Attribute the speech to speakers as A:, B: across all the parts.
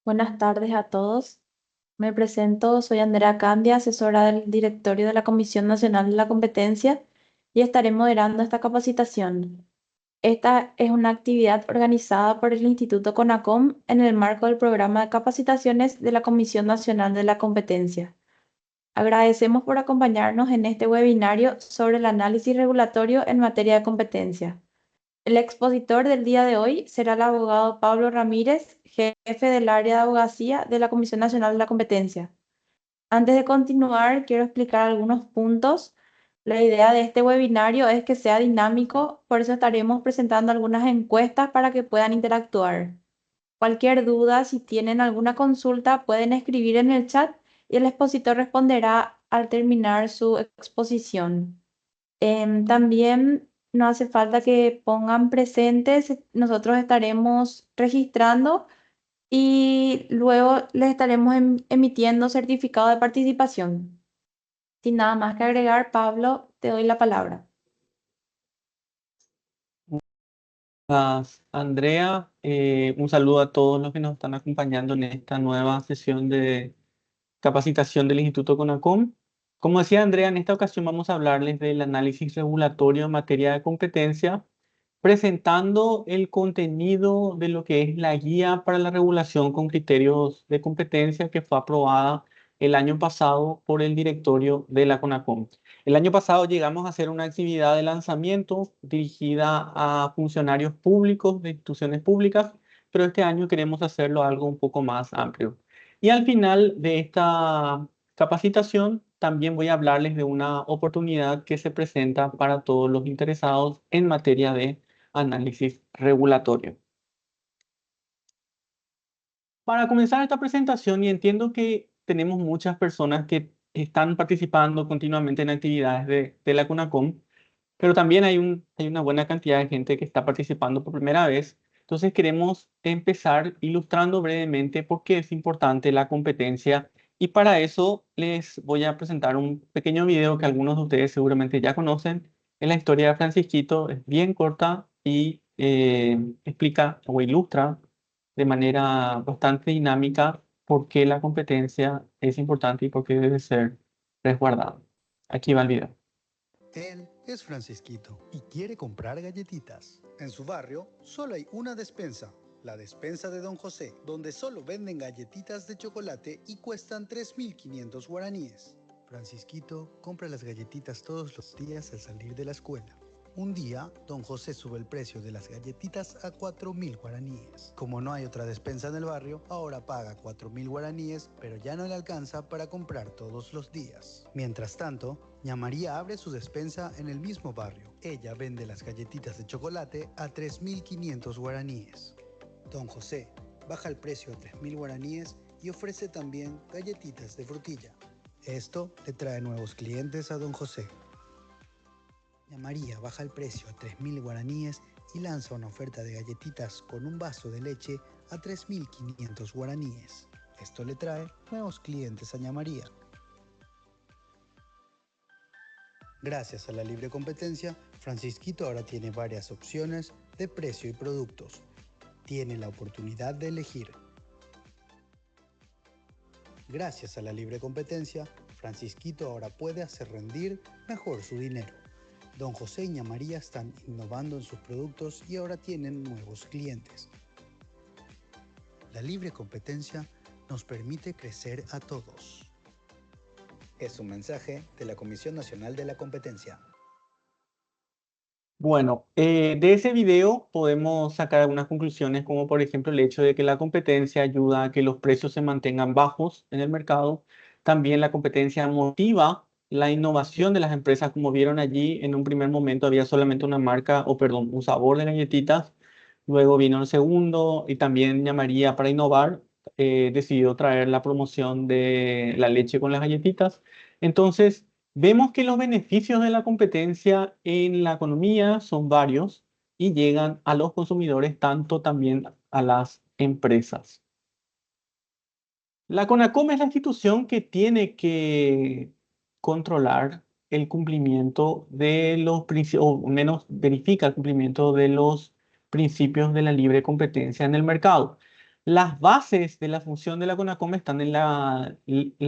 A: Buenas tardes a todos. Me presento, soy Andrea Candia, asesora del directorio de la Comisión Nacional de la Competencia y estaré moderando esta capacitación. Esta es una actividad organizada por el Instituto CONACOM en el marco del programa de capacitaciones de la Comisión Nacional de la Competencia. Agradecemos por acompañarnos en este webinario sobre el análisis regulatorio en materia de competencia. El expositor del día de hoy será el abogado Pablo Ramírez, jefe del área de abogacía de la Comisión Nacional de la Competencia. Antes de continuar, quiero explicar algunos puntos. La idea de este webinario es que sea dinámico, por eso estaremos presentando algunas encuestas para que puedan interactuar. Cualquier duda, si tienen alguna consulta, pueden escribir en el chat y el expositor responderá al terminar su exposición. También no hace falta que pongan presentes, nosotros estaremos registrando y luego les estaremos emitiendo certificado de participación. Sin nada más que agregar, Pablo, te doy la palabra.
B: Andrea, un saludo a todos los que nos están acompañando en esta nueva sesión de capacitación del Instituto CONACOM. Como decía Andrea, en esta ocasión vamos a hablarles del análisis regulatorio en materia de competencia, presentando el contenido de lo que es la guía para la regulación con criterios de competencia que fue aprobada el año pasado por el directorio de la CONACOM. El año pasado llegamos a hacer una actividad de lanzamiento dirigida a funcionarios públicos de instituciones públicas, pero este año queremos hacerlo algo un poco más amplio. Y al final de esta capacitación también voy a hablarles de una oportunidad que se presenta para todos los interesados en materia de análisis regulatorio. Para comenzar esta presentación, y entiendo que tenemos muchas personas que están participando continuamente en actividades de la CONACOM, pero también hay una buena cantidad de gente que está participando por primera vez. Entonces queremos empezar ilustrando brevemente por qué es importante la competencia, y para eso les voy a presentar un pequeño video que algunos de ustedes seguramente ya conocen. Es la historia de Francisquito, es bien corta y explica o ilustra de manera bastante dinámica por qué la competencia es importante y por qué debe ser resguardada. Aquí va el video.
C: Él es Francisquito y quiere comprar galletitas. En su barrio solo hay una despensa, la despensa de Don José, donde solo venden galletitas de chocolate y cuestan 3.500 guaraníes. Francisquito compra las galletitas todos los días al salir de la escuela. Un día, Don José sube el precio de las galletitas a 4.000 guaraníes. Como no hay otra despensa en el barrio, ahora paga 4.000 guaraníes, pero ya no le alcanza para comprar todos los días. Mientras tanto, Ña María abre su despensa en el mismo barrio. Ella vende las galletitas de chocolate a 3.500 guaraníes. Don José baja el precio a 3.000 guaraníes y ofrece también galletitas de frutilla. Esto le trae nuevos clientes a Don José. Ña María baja el precio a 3.000 guaraníes y lanza una oferta de galletitas con un vaso de leche a 3.500 guaraníes. Esto le trae nuevos clientes a Ña María. Gracias a la libre competencia, Francisquito ahora tiene varias opciones de precio y productos. Tiene la oportunidad de elegir. Gracias a la libre competencia, Francisquito ahora puede hacer rendir mejor su dinero. Don José y Ña María están innovando en sus productos y ahora tienen nuevos clientes. La libre competencia nos permite crecer a todos. Es un mensaje de la Comisión Nacional de la Competencia.
B: Bueno, de ese video podemos sacar algunas conclusiones, como por ejemplo el hecho de que la competencia ayuda a que los precios se mantengan bajos en el mercado. También la competencia motiva la innovación de las empresas. Como vieron allí, en un primer momento había solamente una marca, o perdón, un sabor de galletitas. Luego vino el segundo y también llamaría para innovar, decidió traer la promoción de la leche con las galletitas. Entonces, vemos que los beneficios de la competencia en la economía son varios y llegan a los consumidores, tanto también a las empresas. La CONACOM es la institución que tiene que controlar el cumplimiento de los principios, o menos verifica el cumplimiento de los principios de la libre competencia en el mercado. Las bases de la función de la CONACOM están en la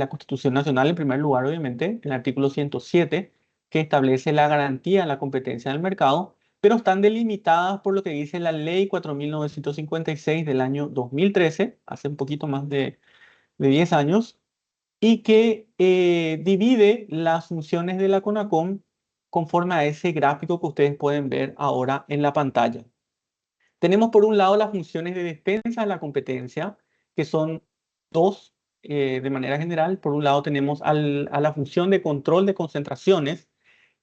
B: Constitución Nacional, en primer lugar, obviamente, en el artículo 107, que establece la garantía de la competencia del mercado, pero están delimitadas por lo que dice la Ley 4.956 del año 2013, hace un poquito más de 10 años, y que divide las funciones de la CONACOM conforme a ese gráfico que ustedes pueden ver ahora en la pantalla. Tenemos por un lado las funciones de defensa de la competencia, que son dos de manera general. Por un lado tenemos a la función de control de concentraciones,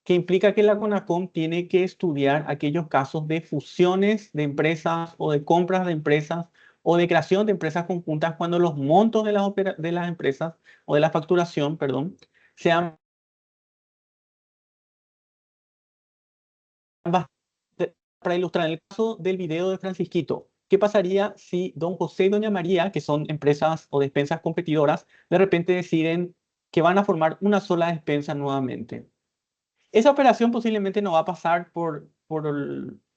B: que implica que la CONACOM tiene que estudiar aquellos casos de fusiones de empresas o de compras de empresas o de creación de empresas conjuntas cuando los montos de las empresas o de la facturación, perdón, sean para ilustrar, en el caso del video de Francisquito, ¿qué pasaría si don José y doña María, que son empresas o despensas competidoras, de repente deciden que van a formar una sola despensa nuevamente? Esa operación posiblemente no va a pasar por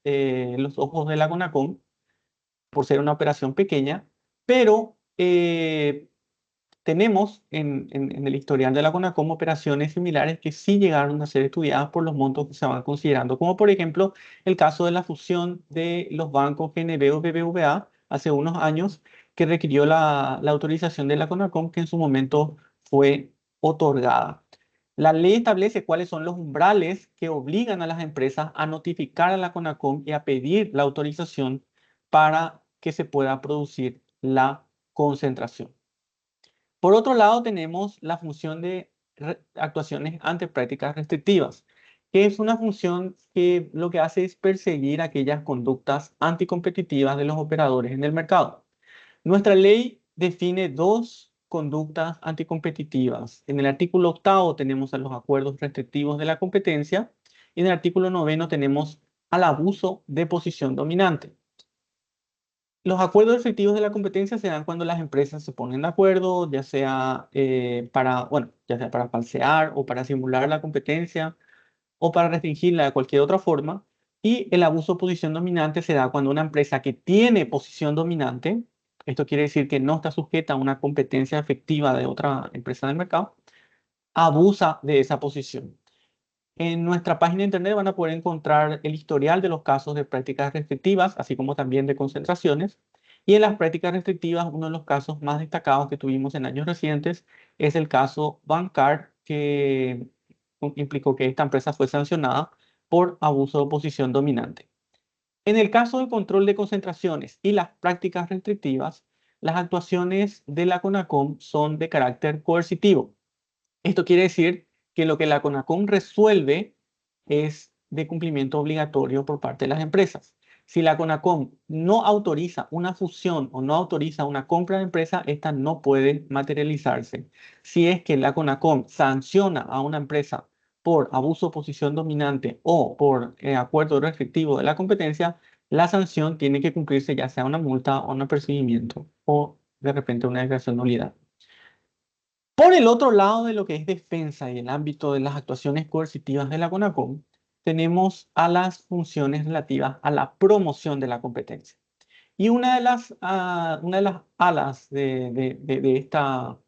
B: los ojos de la CONACOM, por ser una operación pequeña, pero tenemos en el historial de la CONACOM operaciones similares que sí llegaron a ser estudiadas por los montos que se van considerando, como por ejemplo el caso de la fusión de los bancos GNB o BBVA hace unos años, que requirió la autorización de la CONACOM, que en su momento fue otorgada. La ley establece cuáles son los umbrales que obligan a las empresas a notificar a la CONACOM y a pedir la autorización para que se pueda producir la concentración. Por otro lado, tenemos la función de actuaciones ante prácticas restrictivas, que es una función que lo que hace es perseguir aquellas conductas anticompetitivas de los operadores en el mercado. Nuestra ley define dos conductas anticompetitivas. En el artículo 8 tenemos a los acuerdos restrictivos de la competencia y en el artículo 9 tenemos al abuso de posición dominante. Los acuerdos efectivos de la competencia se dan cuando las empresas se ponen de acuerdo, ya sea ya sea para falsear o para simular la competencia o para restringirla de cualquier otra forma. Y el abuso de posición dominante se da cuando una empresa que tiene posición dominante, esto quiere decir que no está sujeta a una competencia efectiva de otra empresa del mercado, abusa de esa posición. En nuestra página de internet van a poder encontrar el historial de los casos de prácticas restrictivas, así como también de concentraciones. Y en las prácticas restrictivas, uno de los casos más destacados que tuvimos en años recientes es el caso Bancard, que implicó que esta empresa fue sancionada por abuso de posición dominante. En el caso del control de concentraciones y las prácticas restrictivas, las actuaciones de la CONACOM son de carácter coercitivo. Esto quiere decir que lo que la CONACOM resuelve es de cumplimiento obligatorio por parte de las empresas. Si la CONACOM no autoriza una fusión o no autoriza una compra de empresa, esta no puede materializarse. Si es que la CONACOM sanciona a una empresa por abuso de posición dominante o por acuerdo restrictivo de la competencia, la sanción tiene que cumplirse ya sea una multa o un apercibimiento o de repente una declaración de nulidad. Por el otro lado de lo que es defensa y el ámbito de las actuaciones coercitivas de la CONACOM, tenemos a las funciones relativas a la promoción de la competencia. Y una de las alas de esta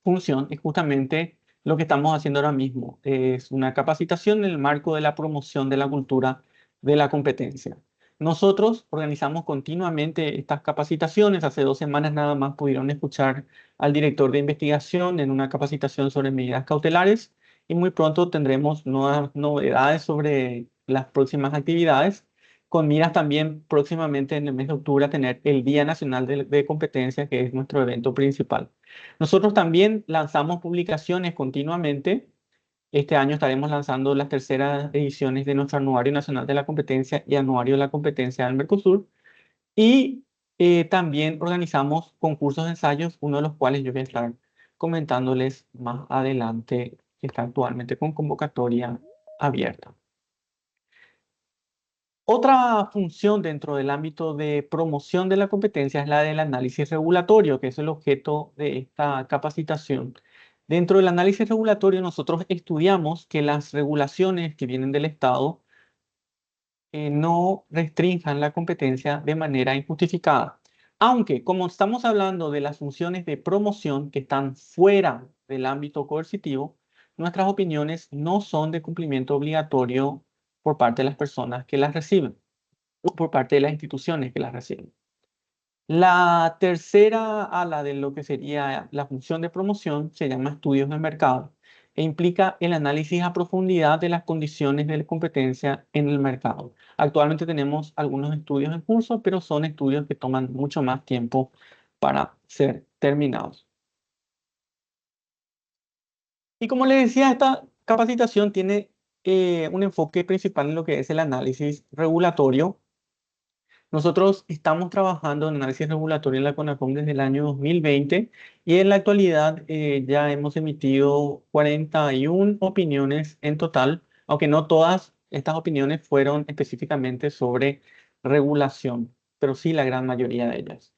B: función es justamente lo que estamos haciendo ahora mismo. Es una capacitación en el marco de la promoción de la cultura de la competencia. Nosotros organizamos continuamente estas capacitaciones. Hace 2 semanas nada más pudieron escuchar al director de investigación en una capacitación sobre medidas cautelares y muy pronto tendremos nuevas novedades sobre las próximas actividades, con miras también próximamente en el mes de octubre a tener el Día Nacional de Competencia, que es nuestro evento principal. Nosotros también lanzamos publicaciones continuamente. Este año estaremos lanzando las terceras ediciones de nuestro Anuario Nacional de la Competencia y Anuario de la Competencia del Mercosur. Y también organizamos concursos de ensayos, uno de los cuales yo voy a estar comentándoles más adelante, que está actualmente con convocatoria abierta. Otra función dentro del ámbito de promoción de la competencia es la del análisis regulatorio, que es el objeto de esta capacitación. Dentro del análisis regulatorio, nosotros estudiamos que las regulaciones que vienen del Estado no restrinjan la competencia de manera injustificada. Aunque, como estamos hablando de las funciones de promoción que están fuera del ámbito coercitivo, nuestras opiniones no son de cumplimiento obligatorio por parte de las personas que las reciben o por parte de las instituciones que las reciben. La tercera ala de lo que sería la función de promoción se llama estudios de mercado e implica el análisis a profundidad de las condiciones de competencia en el mercado. Actualmente tenemos algunos estudios en curso, pero son estudios que toman mucho más tiempo para ser terminados. Y como les decía, esta capacitación tiene un enfoque principal en lo que es el análisis regulatorio. Nosotros estamos trabajando en análisis regulatorio en la CONACOM desde el año 2020 y en la actualidad ya hemos emitido 41 opiniones en total, aunque no todas estas opiniones fueron específicamente sobre regulación, pero sí la gran mayoría de ellas.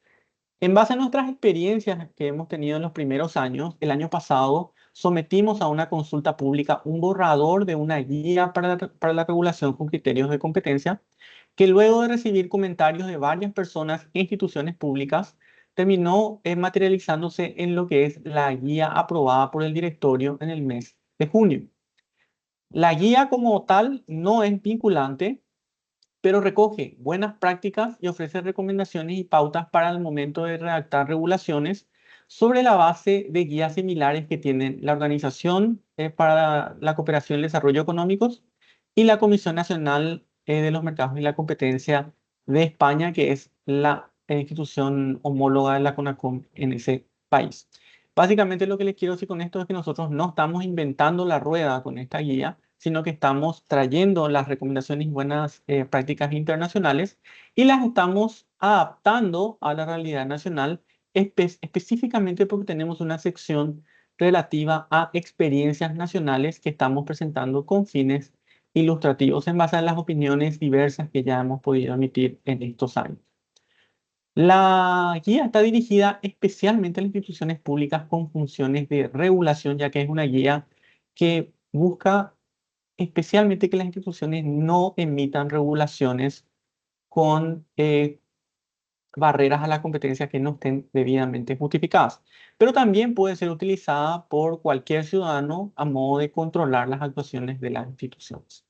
B: En base a nuestras experiencias que hemos tenido en los primeros años, el año pasado sometimos a una consulta pública un borrador de una guía para la regulación con criterios de competencia, que luego de recibir comentarios de varias personas e instituciones públicas, terminó materializándose en lo que es la guía aprobada por el directorio en el mes de junio. La guía como tal no es vinculante, pero recoge buenas prácticas y ofrece recomendaciones y pautas para el momento de redactar regulaciones sobre la base de guías similares que tienen la Organización para la Cooperación y el Desarrollo Económicos y la Comisión Nacional de los Mercados y la Competencia de España, que es la institución homóloga de la CONACOM en ese país. Básicamente lo que les quiero decir con esto es que nosotros no estamos inventando la rueda con esta guía, sino que estamos trayendo las recomendaciones y buenas prácticas internacionales y las estamos adaptando a la realidad nacional, específicamente porque tenemos una sección relativa a experiencias nacionales que estamos presentando con fines ilustrativos en base a las opiniones diversas que ya hemos podido emitir en estos años. La guía está dirigida especialmente a las instituciones públicas con funciones de regulación, ya que es una guía que busca especialmente que las instituciones no emitan regulaciones con barreras a la competencia que no estén debidamente justificadas. Pero también puede ser utilizada por cualquier ciudadano a modo de controlar las actuaciones de las instituciones.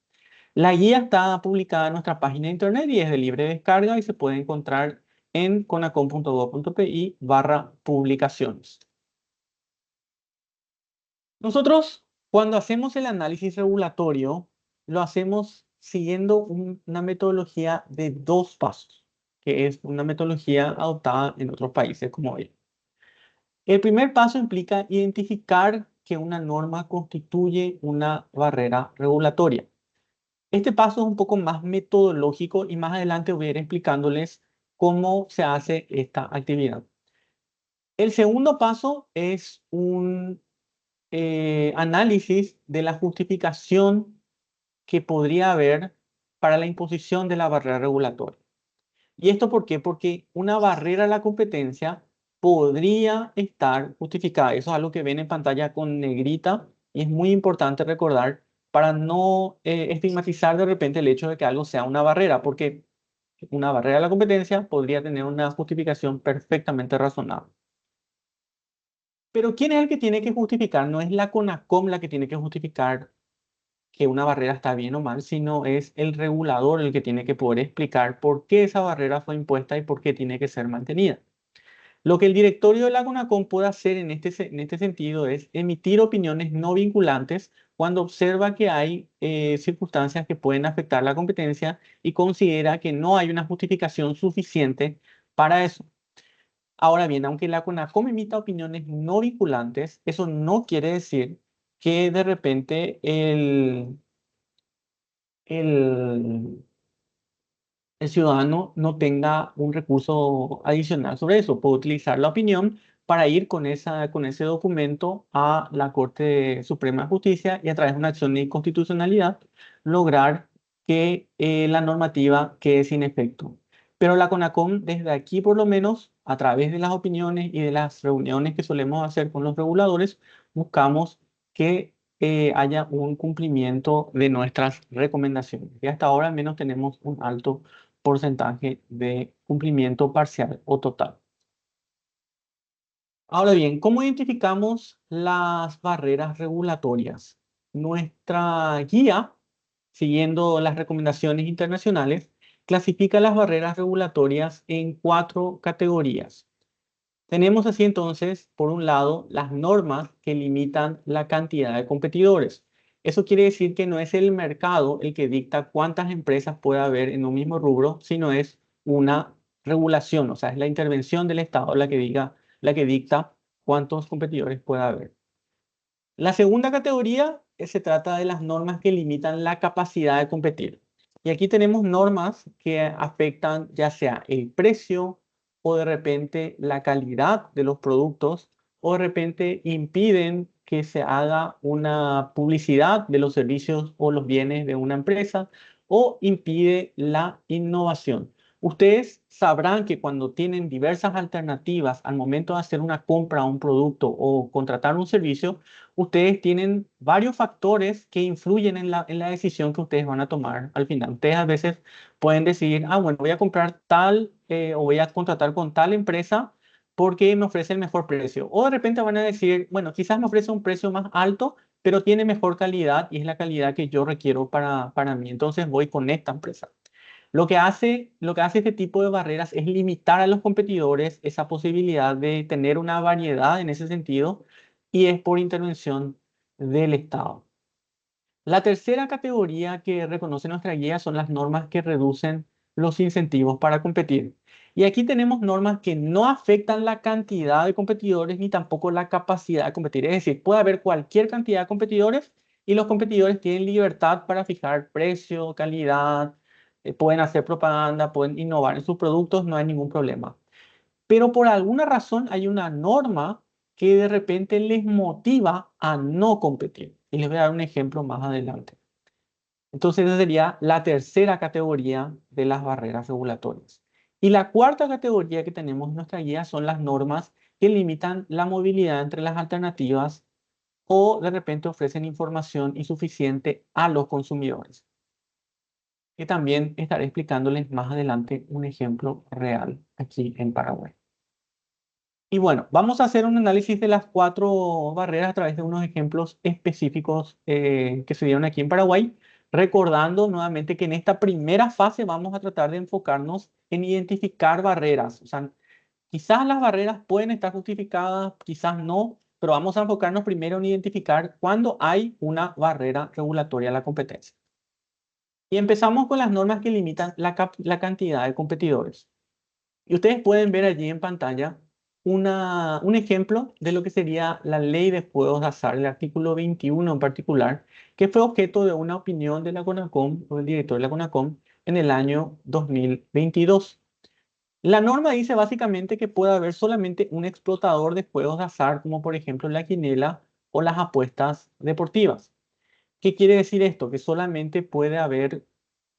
B: La guía está publicada en nuestra página de internet y es de libre descarga y se puede encontrar en conacom.gov.pi/publicaciones. Nosotros, cuando hacemos el análisis regulatorio, lo hacemos siguiendo una metodología de 2 pasos, que es una metodología adoptada en otros países como ella. El primer paso implica identificar que una norma constituye una barrera regulatoria. Este paso es un poco más metodológico y más adelante voy a ir explicándoles cómo se hace esta actividad. El segundo paso es un análisis de la justificación que podría haber para la imposición de la barrera regulatoria. ¿Y esto por qué? Porque una barrera a la competencia podría estar justificada. Eso es algo que ven en pantalla con negrita y es muy importante recordar para no estigmatizar de repente el hecho de que algo sea una barrera, porque una barrera a la competencia podría tener una justificación perfectamente razonable. Pero ¿quién es el que tiene que justificar? No es la CONACOM la que tiene que justificar que una barrera está bien o mal, sino es el regulador el que tiene que poder explicar por qué esa barrera fue impuesta y por qué tiene que ser mantenida. Lo que el directorio de la CONACOM puede hacer en este sentido es emitir opiniones no vinculantes cuando observa que hay circunstancias que pueden afectar la competencia y considera que no hay una justificación suficiente para eso. Ahora bien, aunque la CONACOM emita opiniones no vinculantes, eso no quiere decir que de repente el, el ciudadano no tenga un recurso adicional sobre eso. Puede utilizar la opinión para ir con ese documento a la Corte Suprema de Justicia y a través de una acción de inconstitucionalidad lograr que la normativa quede sin efecto. Pero la CONACOM, desde aquí por lo menos, a través de las opiniones y de las reuniones que solemos hacer con los reguladores, buscamos que haya un cumplimiento de nuestras recomendaciones. Y hasta ahora al menos tenemos un alto porcentaje de cumplimiento parcial o total. Ahora bien, ¿cómo identificamos las barreras regulatorias? Nuestra guía, siguiendo las recomendaciones internacionales, clasifica las barreras regulatorias en 4 categorías. Tenemos así entonces, por un lado, las normas que limitan la cantidad de competidores. Eso quiere decir que no es el mercado el que dicta cuántas empresas puede haber en un mismo rubro, sino es una regulación, o sea, es la intervención del Estado la que dicta cuántos competidores puede haber. La segunda categoría se trata de las normas que limitan la capacidad de competir. Y aquí tenemos normas que afectan ya sea el precio o de repente la calidad de los productos o de repente impiden que se haga una publicidad de los servicios o los bienes de una empresa o impide la innovación. Ustedes sabrán que cuando tienen diversas alternativas al momento de hacer una compra a un producto o contratar un servicio, ustedes tienen varios factores que influyen en la decisión que ustedes van a tomar al final. Ustedes a veces pueden decidir, ah, bueno, voy a comprar tal o voy a contratar con tal empresa porque me ofrece el mejor precio. O de repente van a decir, bueno, quizás me ofrece un precio más alto, pero tiene mejor calidad y es la calidad que yo requiero para mí. Entonces voy con esta empresa. Lo que hace este tipo de barreras es limitar a los competidores esa posibilidad de tener una variedad en ese sentido y es por intervención del Estado. La tercera categoría que reconoce nuestra guía son las normas que reducen los incentivos para competir. Y aquí tenemos normas que no afectan la cantidad de competidores ni tampoco la capacidad de competir. Es decir, puede haber cualquier cantidad de competidores y los competidores tienen libertad para fijar precio, calidad, pueden hacer propaganda, pueden innovar en sus productos, no hay ningún problema. Pero por alguna razón hay una norma que de repente les motiva a no competir. Y les voy a dar un ejemplo más adelante. Entonces, esa sería la tercera categoría de las barreras regulatorias. Y la cuarta categoría que tenemos en nuestra guía son las normas que limitan la movilidad entre las alternativas o de repente ofrecen información insuficiente a los consumidores. Que también estaré explicándoles más adelante un ejemplo real aquí en Paraguay. Y bueno, vamos a hacer un análisis de las 4 barreras a través de unos ejemplos específicos que se dieron aquí en Paraguay, recordando nuevamente que en esta primera fase vamos a tratar de enfocarnos en identificar barreras. O sea, quizás las barreras pueden estar justificadas, quizás no, pero vamos a enfocarnos primero en identificar cuándo hay una barrera regulatoria a la competencia. Y empezamos con las normas que limitan la cantidad de competidores. Y ustedes pueden ver allí en pantalla un ejemplo de lo que sería la ley de juegos de azar, el artículo 21 en particular, que fue objeto de una opinión de la CONACOM o del director de la CONACOM en el año 2022. La norma dice básicamente que puede haber solamente un explotador de juegos de azar, como por ejemplo la quinela o las apuestas deportivas. ¿Qué quiere decir esto? Que solamente puede haber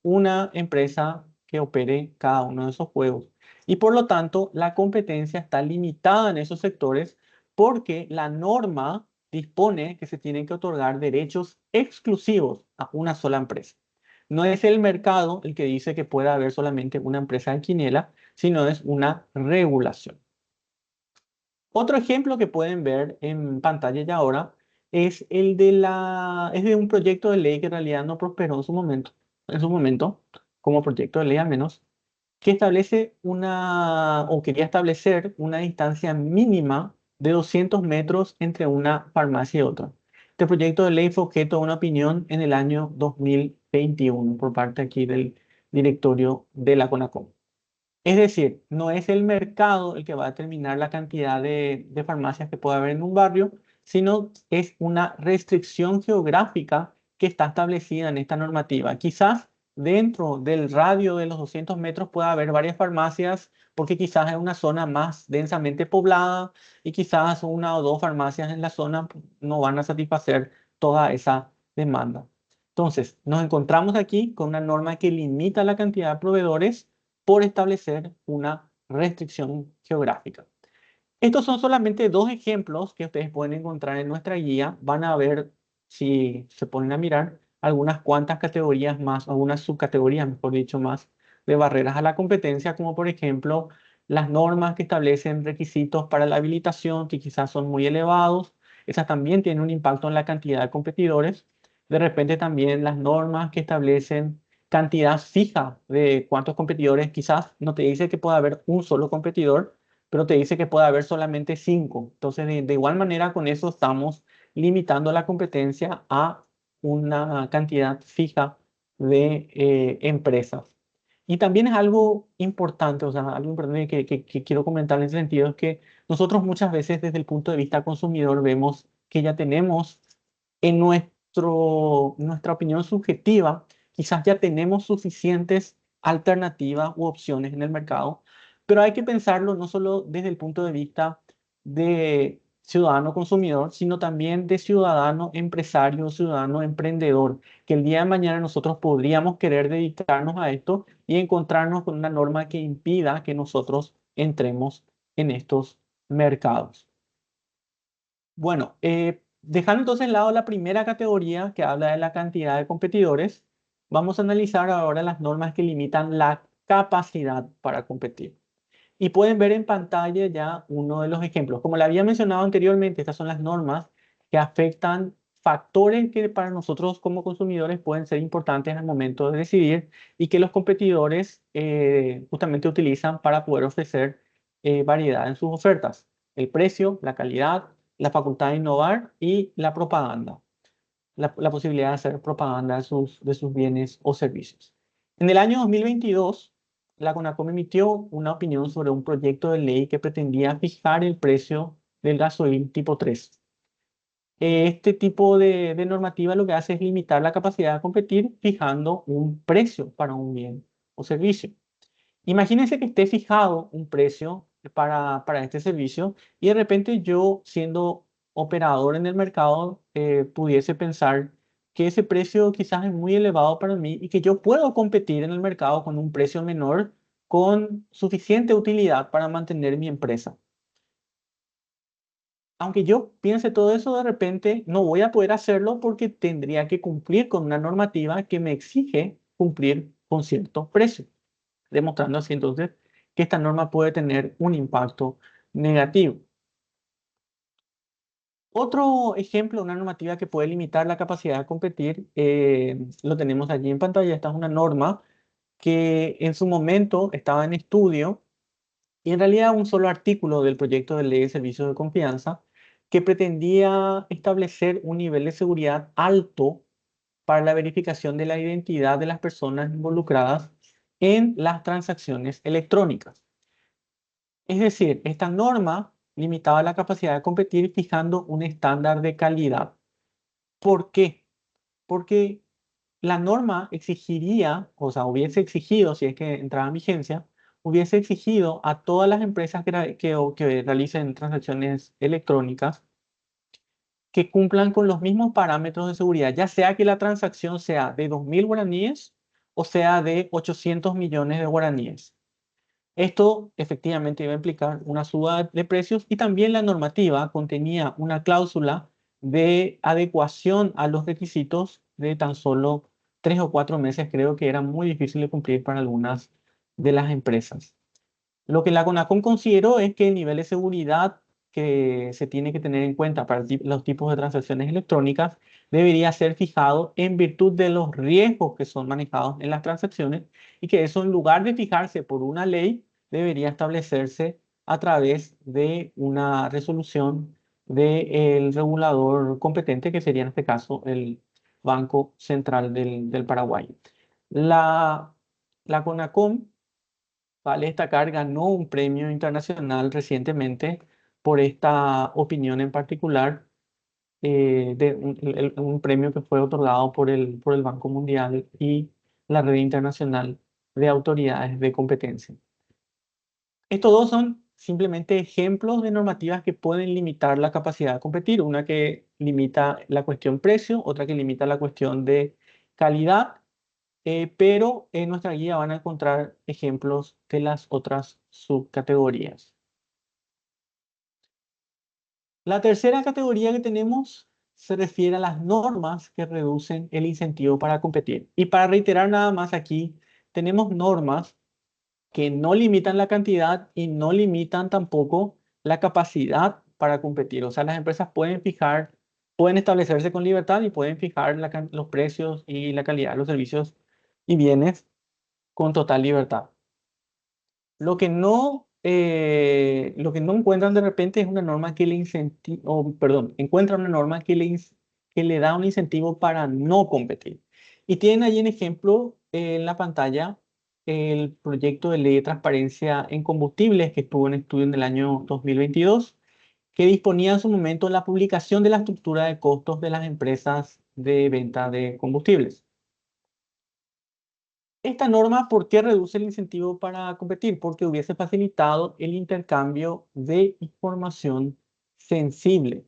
B: una empresa que opere cada uno de esos juegos. Y por lo tanto, la competencia está limitada en esos sectores porque la norma dispone que se tienen que otorgar derechos exclusivos a una sola empresa. No es el mercado el que dice que puede haber solamente una empresa de quiniela, sino es una regulación. Otro ejemplo que pueden ver en pantalla ya ahora es es de un proyecto de ley que en realidad no prosperó en su momento, como proyecto de ley al menos, que establece o quería establecer una distancia mínima de 200 metros entre una farmacia y otra. Este proyecto de ley fue objeto de una opinión en el año 2021 por parte aquí del directorio de la CONACOM. Es decir, no es el mercado el que va a determinar la cantidad de farmacias que puede haber en un barrio, sino es una restricción geográfica que está establecida en esta normativa. Quizás dentro del radio de los 200 metros pueda haber varias farmacias, porque quizás es una zona más densamente poblada y quizás 1 o 2 farmacias en la zona no van a satisfacer toda esa demanda. Entonces, nos encontramos aquí con una norma que limita la cantidad de proveedores por establecer una restricción geográfica. Estos son solamente 2 ejemplos que ustedes pueden encontrar en nuestra guía. Van a ver, si se ponen a mirar, algunas cuantas categorías más, algunas subcategorías, mejor dicho, más de barreras a la competencia, como por ejemplo Las normas que establecen requisitos para la habilitación, que quizás son muy elevados, esas también tienen un impacto en la cantidad de competidores. De repente también las normas que establecen cantidad fija de cuántos competidores, quizás no te dice que pueda haber un solo competidor, pero te dice que puede haber solamente 5. Entonces, de igual manera, con eso estamos limitando la competencia a una cantidad fija de empresas. Y también es algo importante, o sea, algo importante que quiero comentar en ese sentido es que nosotros muchas veces desde el punto de vista consumidor vemos que ya tenemos en nuestra opinión subjetiva, quizás ya tenemos suficientes alternativas u opciones en el mercado, pero hay que pensarlo no solo desde el punto de vista de ciudadano consumidor, sino también de ciudadano empresario, ciudadano emprendedor, que el día de mañana nosotros podríamos querer dedicarnos a esto y encontrarnos con una norma que impida que nosotros entremos en estos mercados. Bueno, dejando entonces de lado la primera categoría que habla de la cantidad de competidores, vamos a analizar ahora las normas que limitan la capacidad para competir. Y pueden ver en pantalla ya uno de los ejemplos. Como le había mencionado anteriormente, estas son las normas que afectan factores que para nosotros como consumidores pueden ser importantes al momento de decidir y que los competidores justamente utilizan para poder ofrecer variedad en sus ofertas. El precio, la calidad, la facultad de innovar y la propaganda. La posibilidad de hacer propaganda de sus bienes o servicios. En el año 2022, la CONACOM emitió una opinión sobre un proyecto de ley que pretendía fijar el precio del gasoil tipo 3. Este tipo de normativa lo que hace es limitar la capacidad de competir fijando un precio para un bien o servicio. Imagínense que esté fijado un precio para este servicio y de repente yo, siendo operador en el mercado, pudiese pensar que ese precio quizás es muy elevado para mí y que yo puedo competir en el mercado con un precio menor con suficiente utilidad para mantener mi empresa. Aunque yo piense todo eso, de repente no voy a poder hacerlo porque tendría que cumplir con una normativa que me exige cumplir con cierto precio, demostrando así entonces que esta norma puede tener un impacto negativo. Otro ejemplo, una normativa que puede limitar la capacidad de competir, lo tenemos allí en pantalla. Esta es una norma que en su momento estaba en estudio y en realidad un solo artículo del proyecto de ley de servicios de confianza que pretendía establecer un nivel de seguridad alto para la verificación de la identidad de las personas involucradas en las transacciones electrónicas. Es decir, esta norma limitaba la capacidad de competir fijando un estándar de calidad. ¿Por qué? Porque la norma exigiría, o sea, hubiese exigido, si es que entraba en vigencia, hubiese exigido a todas las empresas que realicen transacciones electrónicas que cumplan con los mismos parámetros de seguridad, ya sea que la transacción sea de 2.000 guaraníes o sea de 800 millones de guaraníes. Esto efectivamente iba a implicar una suba de precios y también la normativa contenía una cláusula de adecuación a los requisitos de tan solo 3 o 4 meses, creo que era muy difícil de cumplir para algunas de las empresas. Lo que la CONACOM consideró es que el nivel de seguridad que se tiene que tener en cuenta para los tipos de transacciones electrónicas debería ser fijado en virtud de los riesgos que son manejados en las transacciones y que eso, en lugar de fijarse por una ley, debería establecerse a través de una resolución del regulador competente, que sería en este caso el Banco Central del Paraguay. La CONACOM, vale destacar, ganó un premio internacional recientemente por esta opinión en particular, un premio que fue otorgado por el Banco Mundial y la Red Internacional de Autoridades de Competencia. Estos dos son simplemente ejemplos de normativas que pueden limitar la capacidad de competir. Una que limita la cuestión precio, otra que limita la cuestión de calidad, pero en nuestra guía van a encontrar ejemplos de las otras subcategorías. La tercera categoría que tenemos se refiere a las normas que reducen el incentivo para competir. Y para reiterar nada más aquí, tenemos normas que no limitan la cantidad y no limitan tampoco la capacidad para competir. O sea, las empresas pueden fijar, pueden establecerse con libertad y pueden fijar los precios y la calidad de los servicios y bienes con total libertad. Lo que no encuentran de repente es una norma que le incentiva, perdón, encuentran una norma que le da un incentivo para no competir. Y tienen allí en ejemplo en la pantalla el proyecto de ley de transparencia en combustibles que estuvo en estudio en el año 2022, que disponía en su momento la publicación de la estructura de costos de las empresas de venta de combustibles. Esta norma, ¿por qué reduce el incentivo para competir? Porque hubiese facilitado el intercambio de información sensible.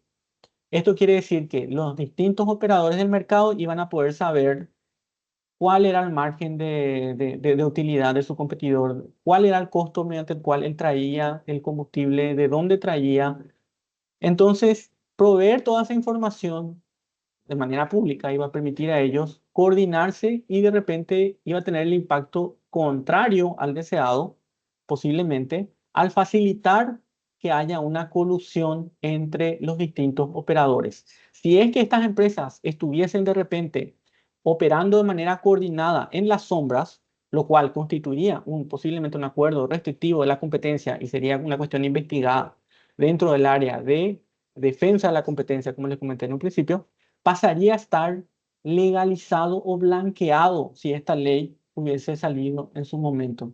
B: Esto quiere decir que los distintos operadores del mercado iban a poder saber cuál era el margen de utilidad de su competidor, cuál era el costo mediante el cual él traía el combustible, de dónde traía. Entonces, proveer toda esa información de manera pública iba a permitir a ellos coordinarse y de repente iba a tener el impacto contrario al deseado, posiblemente, al facilitar que haya una colusión entre los distintos operadores. Si es que estas empresas estuviesen de repente operando de manera coordinada en las sombras, lo cual constituiría posiblemente un acuerdo restrictivo de la competencia y sería una cuestión investigada dentro del área de defensa de la competencia, como les comenté en un principio, pasaría a estar legalizado o blanqueado si esta ley hubiese salido en su momento.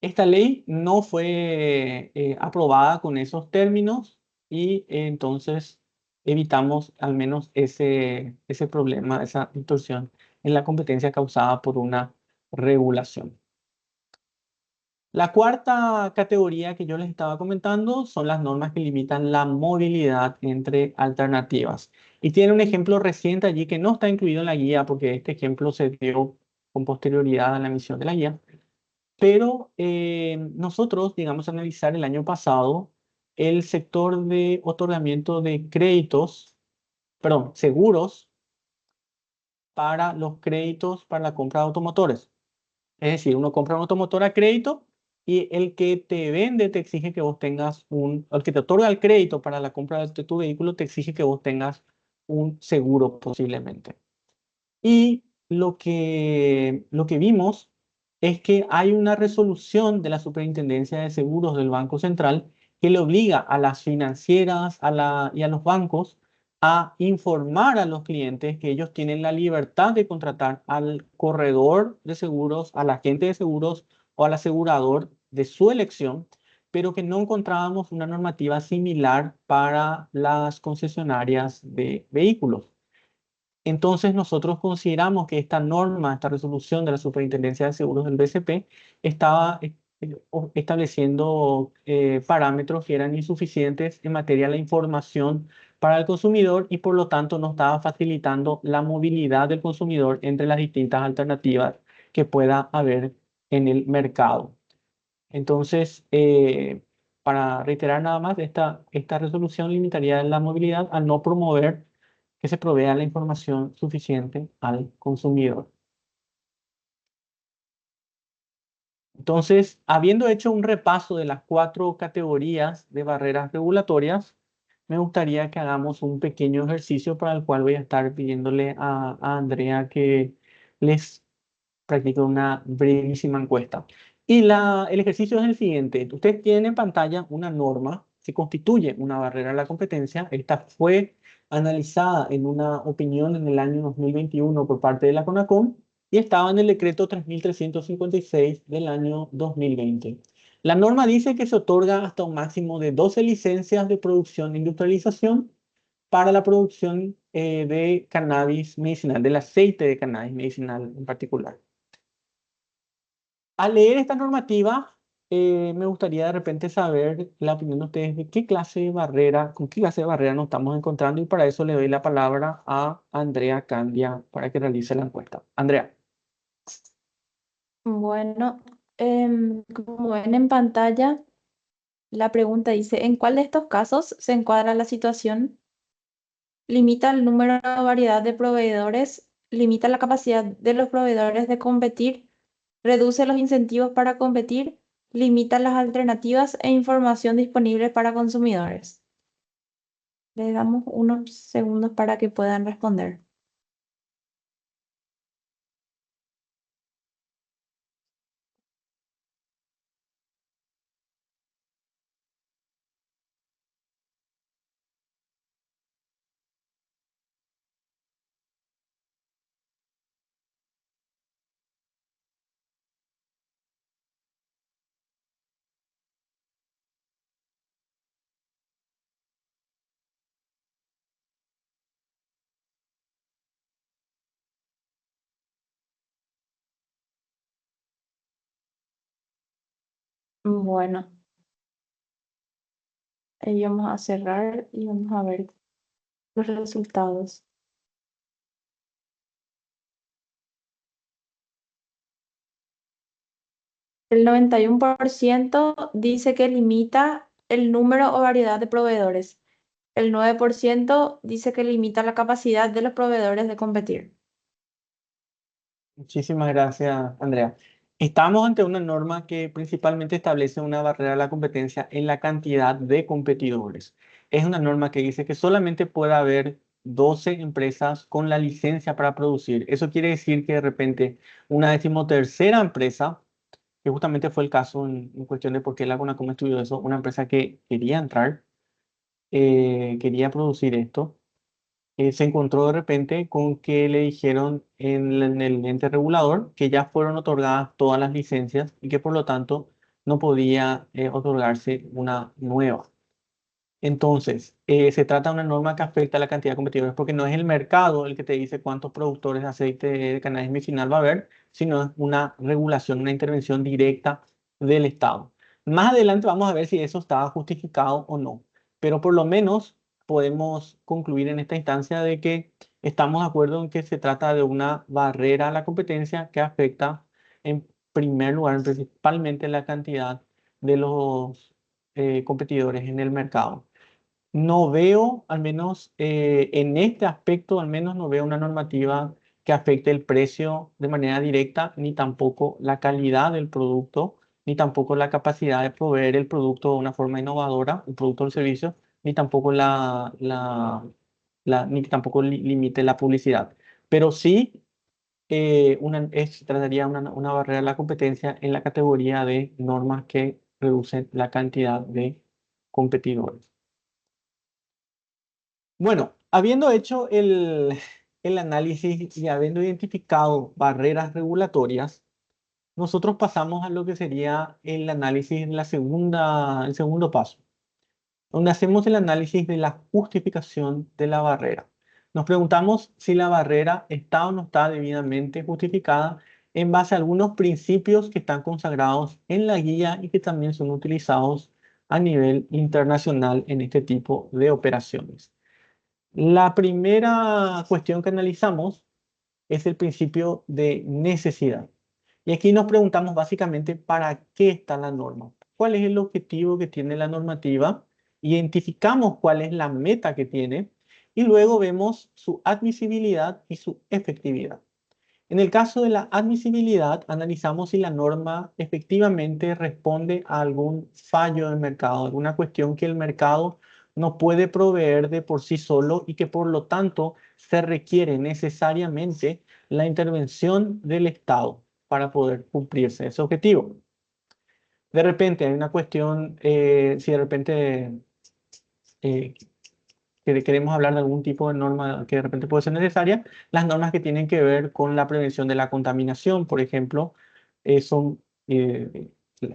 B: Esta ley no fue aprobada con esos términos y entonces evitamos al menos ese problema, esa distorsión en la competencia causada por una regulación. La cuarta categoría que yo les estaba comentando son las normas que limitan la movilidad entre alternativas. Y tiene un ejemplo reciente allí que no está incluido en la guía porque este ejemplo se dio con posterioridad a la emisión de la guía. Pero nosotros llegamos a analizar el año pasado el sector de otorgamiento de créditos, perdón, seguros para los créditos para la compra de automotores. Es decir, uno compra un automotor a crédito y el que te vende te exige que vos tengas el que te otorga el crédito para la compra de tu vehículo te exige que vos tengas un seguro posiblemente. Y lo que vimos es que hay una resolución de la Superintendencia de Seguros del Banco Central que le obliga a las financieras y a los bancos a informar a los clientes que ellos tienen la libertad de contratar al corredor de seguros, al agente de seguros o al asegurador de su elección, pero que no encontrábamos una normativa similar para las concesionarias de vehículos. Entonces nosotros consideramos que esta norma, esta resolución de la Superintendencia de Seguros del BCP estaba estableciendo parámetros que eran insuficientes en materia de la información para el consumidor y por lo tanto no estaba facilitando la movilidad del consumidor entre las distintas alternativas que pueda haber en el mercado. Entonces, para reiterar nada más, esta resolución limitaría la movilidad al no promover que se provea la información suficiente al consumidor. Entonces, habiendo hecho un repaso de las 4 categorías de barreras regulatorias, me gustaría que hagamos un pequeño ejercicio para el cual voy a estar pidiéndole a Andrea que les practique una brevísima encuesta. Y el ejercicio es el siguiente. Ustedes tienen en pantalla una norma que constituye una barrera a la competencia. Esta fue analizada en una opinión en el año 2021 por parte de la CONACOM y estaba en el decreto 3356 del año 2020. La norma dice que se otorga hasta un máximo de 12 licencias de producción e industrialización para la producción de cannabis medicinal, del aceite de cannabis medicinal en particular. Al leer esta normativa, me gustaría de repente saber la opinión de ustedes de qué clase de barrera, con qué clase de barrera nos estamos encontrando y para eso le doy la palabra a Andrea Candia para que realice la encuesta. Andrea.
A: Bueno, como ven en pantalla, la pregunta dice, ¿en cuál de estos casos se encuadra la situación? Limita el número o variedad de proveedores, limita la capacidad de los proveedores de competir, reduce los incentivos para competir, limita las alternativas e información disponible para consumidores. Les damos unos segundos para que puedan responder. Bueno, ahí vamos a cerrar y vamos a ver los resultados. El 91% dice que limita el número o variedad de proveedores. El 9% dice que limita la capacidad de los proveedores de competir.
B: Muchísimas gracias, Andrea. Estamos ante una norma que principalmente establece una barrera a la competencia en la cantidad de competidores. Es una norma que dice que solamente puede haber 12 empresas con la licencia para producir. Eso quiere decir que de repente una decimotercera empresa, que justamente fue el caso en cuestión de por qué la CONACOM estudió eso, una empresa que quería entrar, quería producir esto, se encontró de repente con que le dijeron en el ente regulador que ya fueron otorgadas todas las licencias y que por lo tanto no podía otorgarse una nueva. Entonces, se trata de una norma que afecta a la cantidad de competidores porque no es el mercado el que te dice cuántos productores de aceite de cannabis medicinal va a haber, sino es una regulación, una intervención directa del Estado. Más adelante vamos a ver si eso estaba justificado o no, pero por lo menos podemos concluir en esta instancia de que estamos de acuerdo en que se trata de una barrera a la competencia que afecta en primer lugar principalmente la cantidad de los competidores en el mercado. No veo, al menos en este aspecto, al menos no veo una normativa que afecte el precio de manera directa, ni tampoco la calidad del producto, ni tampoco la capacidad de proveer el producto de una forma innovadora, el producto o el servicio, ni tampoco ni tampoco limite la publicidad. Pero sí trataría una barrera a la competencia en la categoría de normas que reducen la cantidad de competidores. Bueno, habiendo hecho el análisis y habiendo identificado barreras regulatorias, nosotros pasamos a lo que sería el análisis, el segundo paso, donde hacemos el análisis de la justificación de la barrera. Nos preguntamos si la barrera está o no está debidamente justificada en base a algunos principios que están consagrados en la guía y que también son utilizados a nivel internacional en este tipo de operaciones. La primera cuestión que analizamos es el principio de necesidad. Y aquí nos preguntamos básicamente para qué está la norma, cuál es el objetivo que tiene la normativa, identificamos cuál es la meta que tiene y luego vemos su admisibilidad y su efectividad. En el caso de la admisibilidad, analizamos si la norma efectivamente responde a algún fallo del mercado, alguna cuestión que el mercado no puede proveer de por sí solo y que por lo tanto se requiere necesariamente la intervención del Estado para poder cumplirse ese objetivo. De repente hay una cuestión, si de repente eh, que queremos hablar de algún tipo de norma que de repente puede ser necesaria, las normas que tienen que ver con la prevención de la contaminación, por ejemplo, son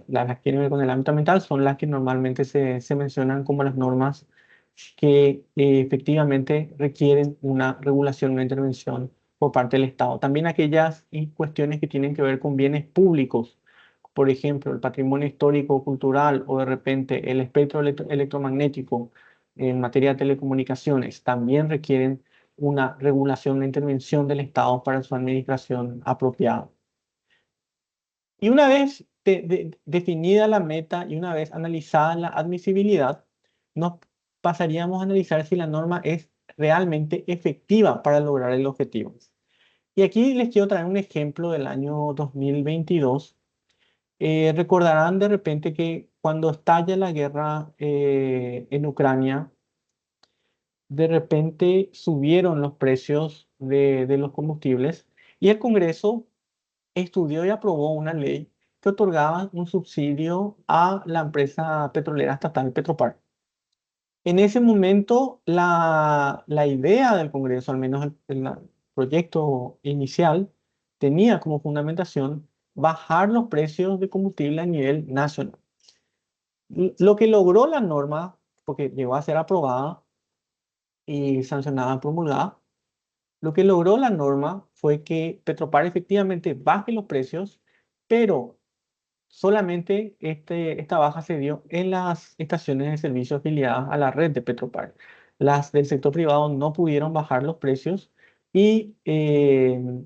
B: las que tienen que ver con el ámbito ambiental, son las que normalmente se mencionan como las normas que efectivamente requieren una regulación, una intervención por parte del Estado. También aquellas cuestiones que tienen que ver con bienes públicos, por ejemplo, el patrimonio histórico, cultural o de repente el espectro electromagnético en materia de telecomunicaciones, también requieren una regulación, una intervención del Estado para su administración apropiada. Y una vez definida la meta y una vez analizada la admisibilidad, nos pasaríamos a analizar si la norma es realmente efectiva para lograr el objetivo. Y aquí les quiero traer un ejemplo del año 2022. Recordarán de repente que cuando estalla la guerra en Ucrania, de repente subieron los precios de los combustibles y el Congreso estudió y aprobó una ley que otorgaba un subsidio a la empresa petrolera estatal Petropar. En ese momento, la idea del Congreso, al menos el proyecto inicial, tenía como fundamentación bajar los precios de combustible a nivel nacional. Lo que logró la norma, porque llegó a ser aprobada y sancionada, promulgada, lo que logró la norma fue que Petropar efectivamente baje los precios, pero solamente esta baja se dio en las estaciones de servicio afiliadas a la red de Petropar. Las del sector privado no pudieron bajar los precios y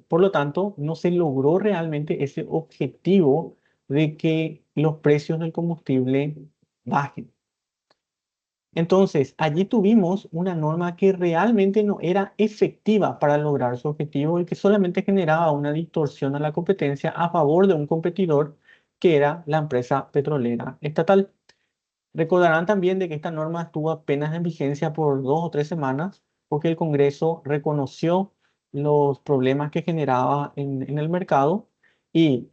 B: por lo tanto no se logró realmente ese objetivo de que los precios del combustible bajen. Entonces, allí tuvimos una norma que realmente no era efectiva para lograr su objetivo y que solamente generaba una distorsión a la competencia a favor de un competidor que era la empresa petrolera estatal. Recordarán también de que esta norma estuvo apenas en vigencia por 2 o 3 semanas porque el Congreso reconoció los problemas que generaba en el mercado y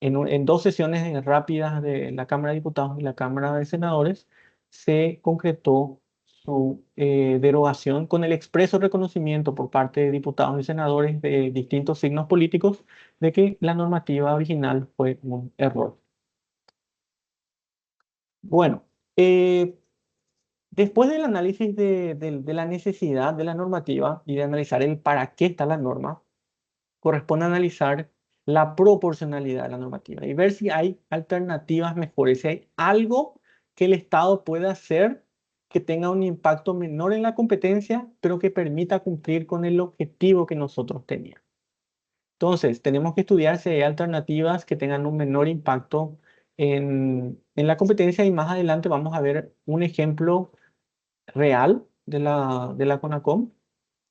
B: en 2 sesiones rápidas de la Cámara de Diputados y la Cámara de Senadores se concretó su derogación con el expreso reconocimiento por parte de diputados y senadores de distintos signos políticos de que la normativa original fue un error. Bueno, eh, después del análisis de la necesidad de la normativa y de analizar el para qué está la norma, corresponde analizar la proporcionalidad de la normativa y ver si hay alternativas mejores, si hay algo que el Estado pueda hacer que tenga un impacto menor en la competencia, pero que permita cumplir con el objetivo que nosotros teníamos. Entonces, tenemos que estudiar si hay alternativas que tengan un menor impacto en la competencia y más adelante vamos a ver un ejemplo real de la CONACOM,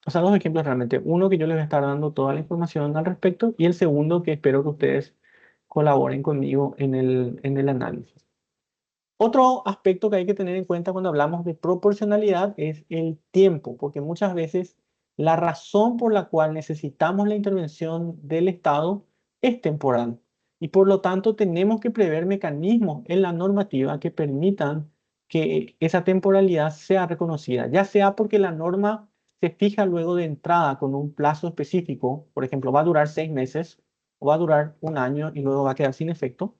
B: o sea, 2 ejemplos realmente. Uno que yo les voy a estar dando toda la información al respecto y el segundo que espero que ustedes colaboren conmigo en el análisis. Otro aspecto que hay que tener en cuenta cuando hablamos de proporcionalidad es el tiempo, porque muchas veces la razón por la cual necesitamos la intervención del Estado es temporal y por lo tanto tenemos que prever mecanismos en la normativa que permitan que esa temporalidad sea reconocida, ya sea porque la norma se fija luego de entrada con un plazo específico, por ejemplo, va a durar 6 meses o va a durar un año y luego va a quedar sin efecto,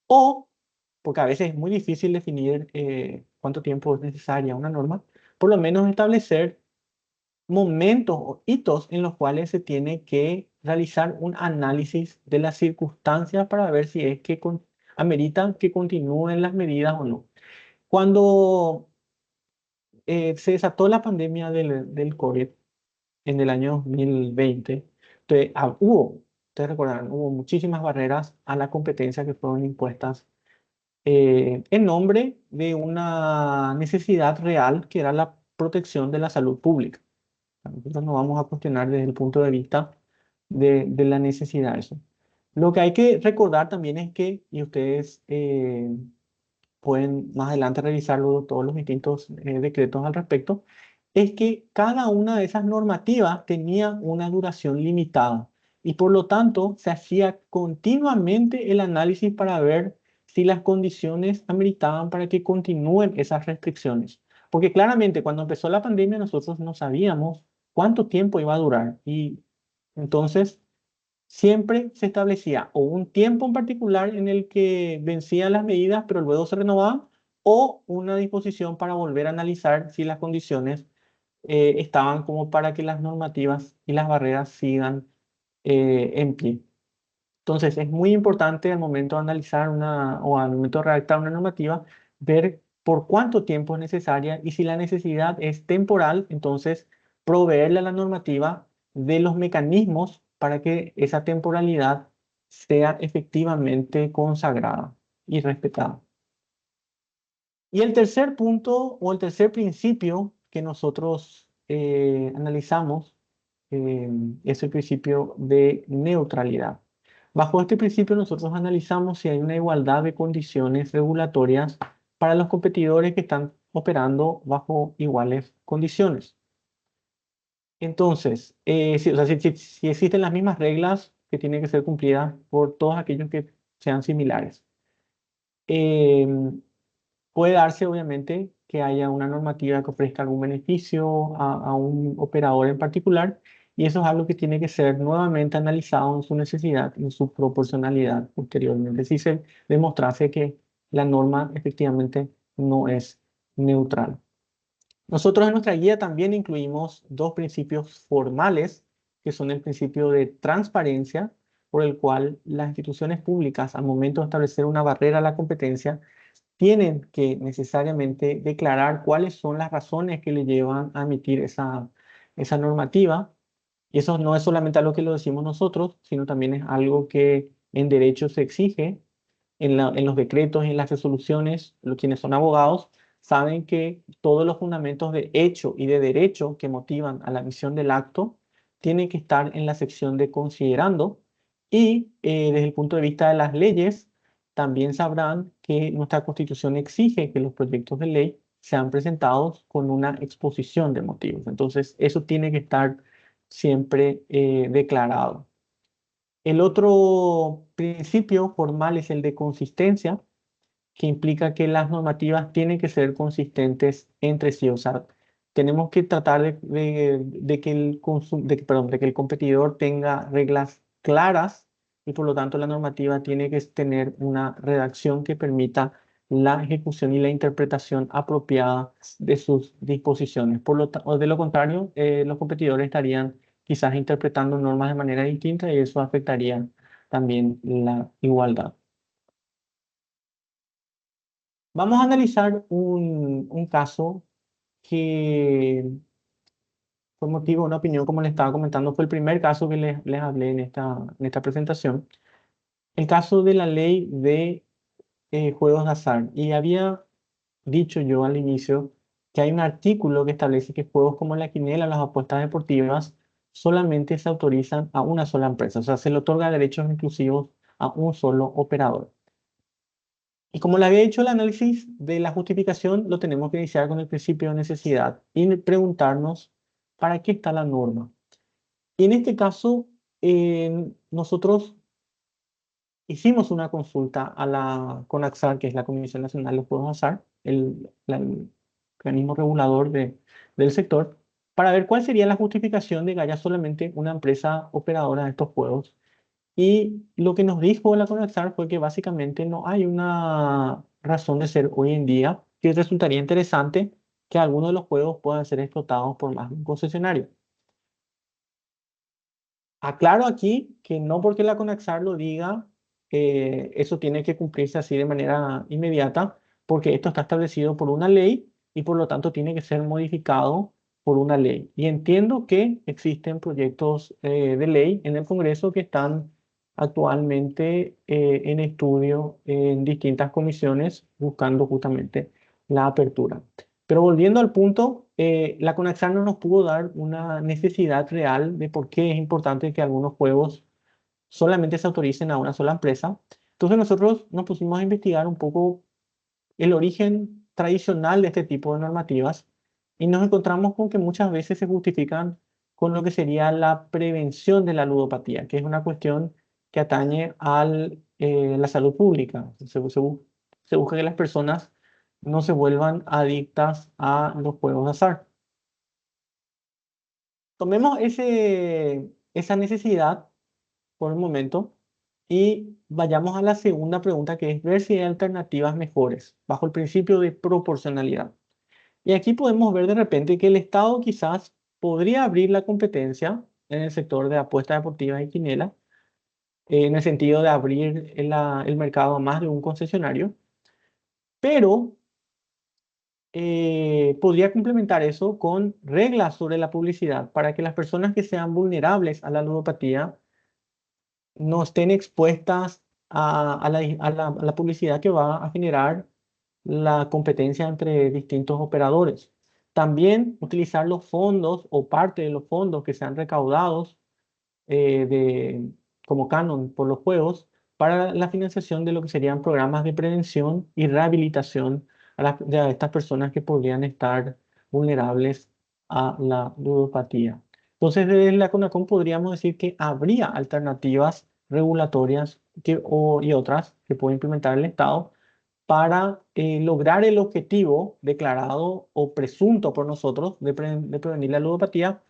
B: o porque a veces es muy difícil definir cuánto tiempo es necesaria una norma, por lo menos establecer momentos o hitos en los cuales se tiene que realizar un análisis de las circunstancias para ver si es que ameritan que continúen las medidas o no. Cuando se desató la pandemia del COVID en el año 2020, ustedes recordarán, hubo muchísimas barreras a la competencia que fueron impuestas en nombre de una necesidad real que era la protección de la salud pública. Nosotros no vamos a cuestionar desde el punto de vista de la necesidad de eso. Lo que hay que recordar también es que, y ustedes pueden más adelante revisarlo, todos los distintos decretos al respecto, es que cada una de esas normativas tenía una duración limitada y por lo tanto se hacía continuamente el análisis para ver si las condiciones ameritaban para que continúen esas restricciones. Porque claramente cuando empezó la pandemia nosotros no sabíamos cuánto tiempo iba a durar y entonces siempre se establecía o un tiempo en particular en el que vencían las medidas, pero luego se renovaban, o una disposición para volver a analizar si las condiciones estaban como para que las normativas y las barreras sigan en pie. Entonces, es muy importante al momento de analizar o al momento de redactar una normativa, ver por cuánto tiempo es necesaria y si la necesidad es temporal, entonces proveerle a la normativa de los mecanismos para que esa temporalidad sea efectivamente consagrada y respetada. Y el tercer punto o el tercer principio que nosotros analizamos ese principio de neutralidad. Bajo este principio nosotros analizamos si hay una igualdad de condiciones regulatorias para los competidores que están operando bajo iguales condiciones. Entonces, o sea, si existen las mismas reglas que tienen que ser cumplidas por todos aquellos que sean similares. Em, Puede darse, obviamente, que haya una normativa que ofrezca algún beneficio a un operador en particular, y eso es algo que tiene que ser nuevamente analizado en su necesidad, en su proporcionalidad posteriormente, si se demostrase que la norma efectivamente no es neutral. Nosotros en nuestra guía también incluimos dos principios formales, que son el principio de transparencia, por el cual las instituciones públicas, al momento de establecer una barrera a la competencia, tienen que necesariamente declarar cuáles son las razones que le llevan a emitir esa normativa. Y eso no es solamente algo que lo decimos nosotros, sino también es algo que en derecho se exige en los decretos y en las resoluciones. Quienes son abogados saben que todos los fundamentos de hecho y de derecho que motivan a la emisión del acto tienen que estar en la sección de considerando. Y desde el punto de vista de las leyes, también sabrán que nuestra Constitución exige que los proyectos de ley sean presentados con una exposición de motivos. Entonces, eso tiene que estar siempre declarado. El otro principio formal es el de consistencia, que implica que las normativas tienen que ser consistentes entre sí. O sea, tenemos que tratar de que perdón, de que el competidor tenga reglas claras, y por lo tanto la normativa tiene que tener una redacción que permita la ejecución y la interpretación apropiada de sus disposiciones. O de lo contrario, los competidores estarían quizás interpretando normas de manera distinta, y eso afectaría también la igualdad. Vamos a analizar un caso que fue motivo de una opinión, como les estaba comentando, fue el primer caso que les hablé en esta presentación. El caso de la ley de juegos de azar. Y había dicho yo al inicio que hay un artículo que establece que juegos como la quinela, las apuestas deportivas, solamente se autorizan a una sola empresa. O sea, se le otorga derechos exclusivos a un solo operador. Y como le había dicho, el análisis de la justificación lo tenemos que iniciar con el principio de necesidad y preguntarnos para qué está la norma. Y en este caso, nosotros hicimos una consulta a la CONAXAR, que es la Comisión Nacional de Juegos de Azar, el organismo regulador del sector, para ver cuál sería la justificación de que haya solamente una empresa operadora de estos juegos. Y lo que nos dijo la CONAXAR fue que básicamente no hay una razón de ser hoy en día, que resultaría interesante que algunos de los juegos puedan ser explotados por más de un concesionario. Aclaro aquí que no porque la CONAXAR lo diga, eso tiene que cumplirse así de manera inmediata, porque esto está establecido por una ley y por lo tanto tiene que ser modificado por una ley. Y entiendo que existen proyectos de ley en el Congreso que están actualmente en estudio en distintas comisiones buscando justamente la apertura. Pero volviendo al punto, la CONAXAR no nos pudo dar una necesidad real de por qué es importante que algunos juegos solamente se autoricen a una sola empresa. Entonces nosotros nos pusimos a investigar un poco el origen tradicional de este tipo de normativas, y nos encontramos con que muchas veces se justifican con lo que sería la prevención de la ludopatía, que es una cuestión que atañe a la salud pública. Se busca que las personas no se vuelvan adictas a los juegos de azar. Tomemos esa necesidad por un momento y vayamos a la segunda pregunta, que es ver si hay alternativas mejores bajo el principio de proporcionalidad. Y aquí podemos ver de repente que el Estado quizás podría abrir la competencia en el sector de apuestas deportivas y quinela, en el sentido de abrir el mercado a más de un concesionario, pero podría complementar eso con reglas sobre la publicidad para que las personas que sean vulnerables a la ludopatía no estén expuestas a la publicidad que va a generar la competencia entre distintos operadores. También utilizar los fondos o parte de los fondos que sean recaudados como canon por los juegos para la financiación de lo que serían programas de prevención y rehabilitación de estas personas que podrían estar vulnerables a la ludopatía. Entonces, desde la CONACOM podríamos decir que habría alternativas regulatorias y otras que puede implementar el Estado para lograr el objetivo declarado o presunto por nosotros de prevenir la ludopatía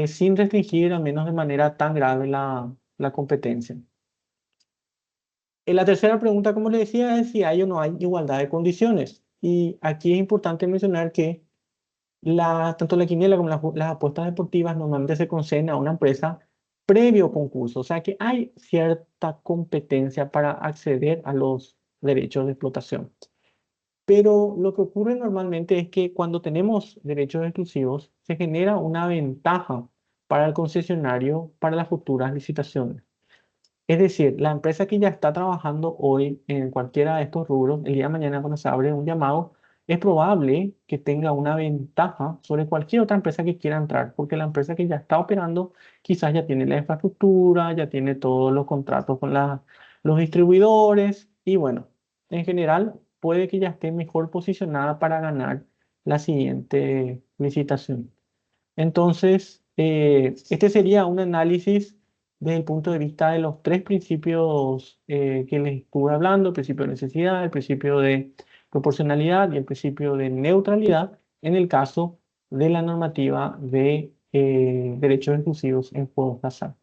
B: sin restringir, al menos de manera tan grave, la competencia. La tercera pregunta, como le decía, es si hay o no hay igualdad de condiciones. Y aquí es importante mencionar que tanto la quiniela como las apuestas deportivas normalmente se conceden a una empresa previo concurso, o sea que hay cierta competencia para acceder a los derechos de explotación. Pero lo que ocurre normalmente es que cuando tenemos derechos exclusivos, se genera una ventaja para el concesionario para las futuras licitaciones. Es decir, la empresa que ya está trabajando hoy en cualquiera de estos rubros, el día de mañana cuando se abre un llamado, es probable que tenga una ventaja sobre cualquier otra empresa que quiera entrar, porque la empresa que ya está operando quizás ya tiene la infraestructura, ya tiene todos los contratos con los distribuidores y bueno, en general puede que ya esté mejor posicionada para ganar la siguiente licitación. Entonces, este sería un análisis desde el punto de vista de los tres principios que les estuve hablando: el principio de necesidad, el principio de proporcionalidad y el principio de neutralidad en el caso de la normativa de derechos exclusivos en juegos de azar.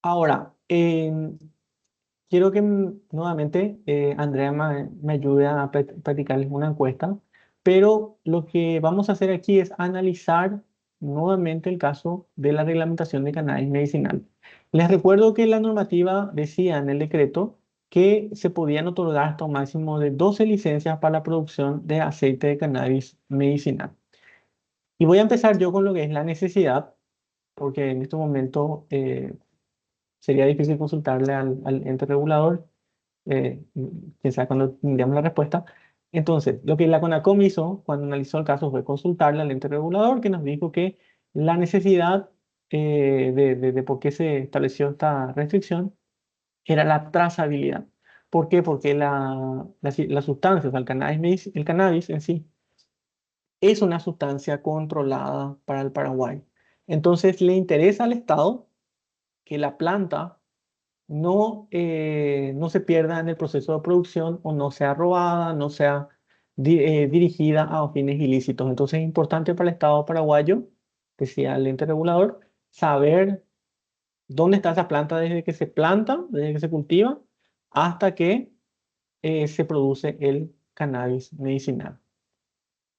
B: Ahora, quiero que nuevamente Andrea me ayude a practicarles una encuesta, pero lo que vamos a hacer aquí es analizar nuevamente el caso de la reglamentación de cannabis medicinal. Les recuerdo que la normativa decía en el decreto que se podían otorgar hasta un máximo de 12 licencias para la producción de aceite de cannabis medicinal. Y voy a empezar yo con lo que es la necesidad, porque en este momento sería difícil consultarle al ente regulador, quién sabe cuándo tendríamos la respuesta. Entonces, lo que la CONACOM hizo cuando analizó el caso fue consultarle al ente regulador, que nos dijo que la necesidad de por qué se estableció esta restricción era la trazabilidad. ¿Por qué? Porque la sustancia, o sea, el cannabis en sí, es una sustancia controlada para el Paraguay. Entonces, le interesa al Estado que la planta no se pierda en el proceso de producción o no sea robada, no sea dirigida a fines ilícitos. Entonces es importante para el Estado paraguayo, que sea el ente regulador, saber dónde está esa planta desde que se planta, desde que se cultiva, hasta que se produce el cannabis medicinal.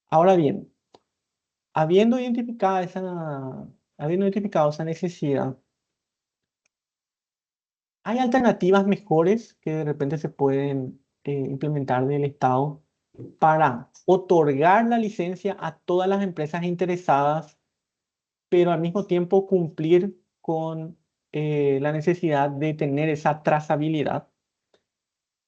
B: Ahora bien, habiendo habiendo identificado esa necesidad, ¿hay alternativas mejores que de repente se pueden implementar del Estado para otorgar la licencia a todas las empresas interesadas, pero al mismo tiempo cumplir con la necesidad de tener esa trazabilidad?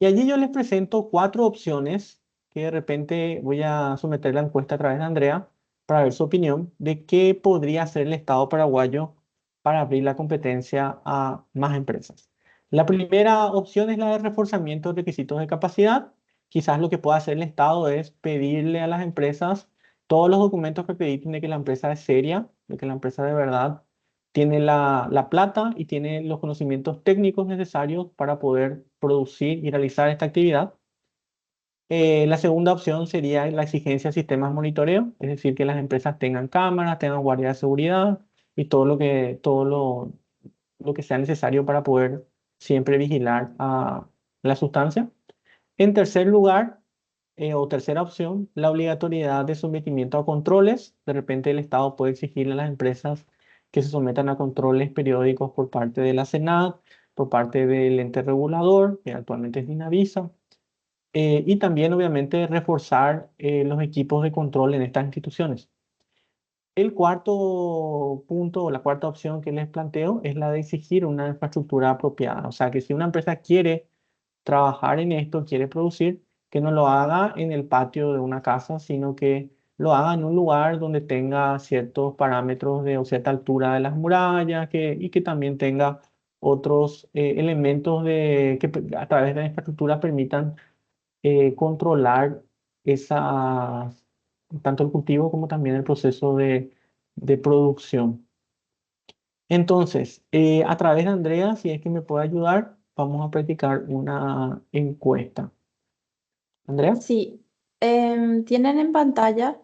B: Y allí yo les presento cuatro opciones que de repente voy a someter la encuesta a través de Andrea para ver su opinión de qué podría hacer el Estado paraguayo para abrir la competencia a más empresas. La primera opción es la de reforzamiento de requisitos de capacidad. Quizás lo que pueda hacer el Estado es pedirle a las empresas todos los documentos que acrediten de que la empresa es seria, de que la empresa de verdad tiene la plata y tiene los conocimientos técnicos necesarios para poder producir y realizar esta actividad. La segunda opción sería la exigencia de sistemas de monitoreo, es decir, que las empresas tengan cámaras, tengan guardia de seguridad y lo que sea necesario para poder siempre vigilar a la sustancia. En tercer lugar, o tercera opción, la obligatoriedad de sometimiento a controles. De repente el Estado puede exigirle a las empresas que se sometan a controles periódicos por parte de la SENAC, por parte del ente regulador, que actualmente es Dinavisa, y también obviamente reforzar los equipos de control en estas instituciones. El cuarto punto o la cuarta opción que les planteo es la de exigir una infraestructura apropiada. O sea, que si una empresa quiere trabajar en esto, quiere producir, que no lo haga en el patio de una casa, sino que lo haga en un lugar donde tenga ciertos parámetros de o cierta altura de las murallas y que también tenga otros elementos a través de la infraestructura permitan controlar esas, tanto el cultivo como también el proceso de producción. Entonces, a través de Andrea, si es que me puede ayudar, vamos a practicar una encuesta. Andrea,
A: Sí, tienen en pantalla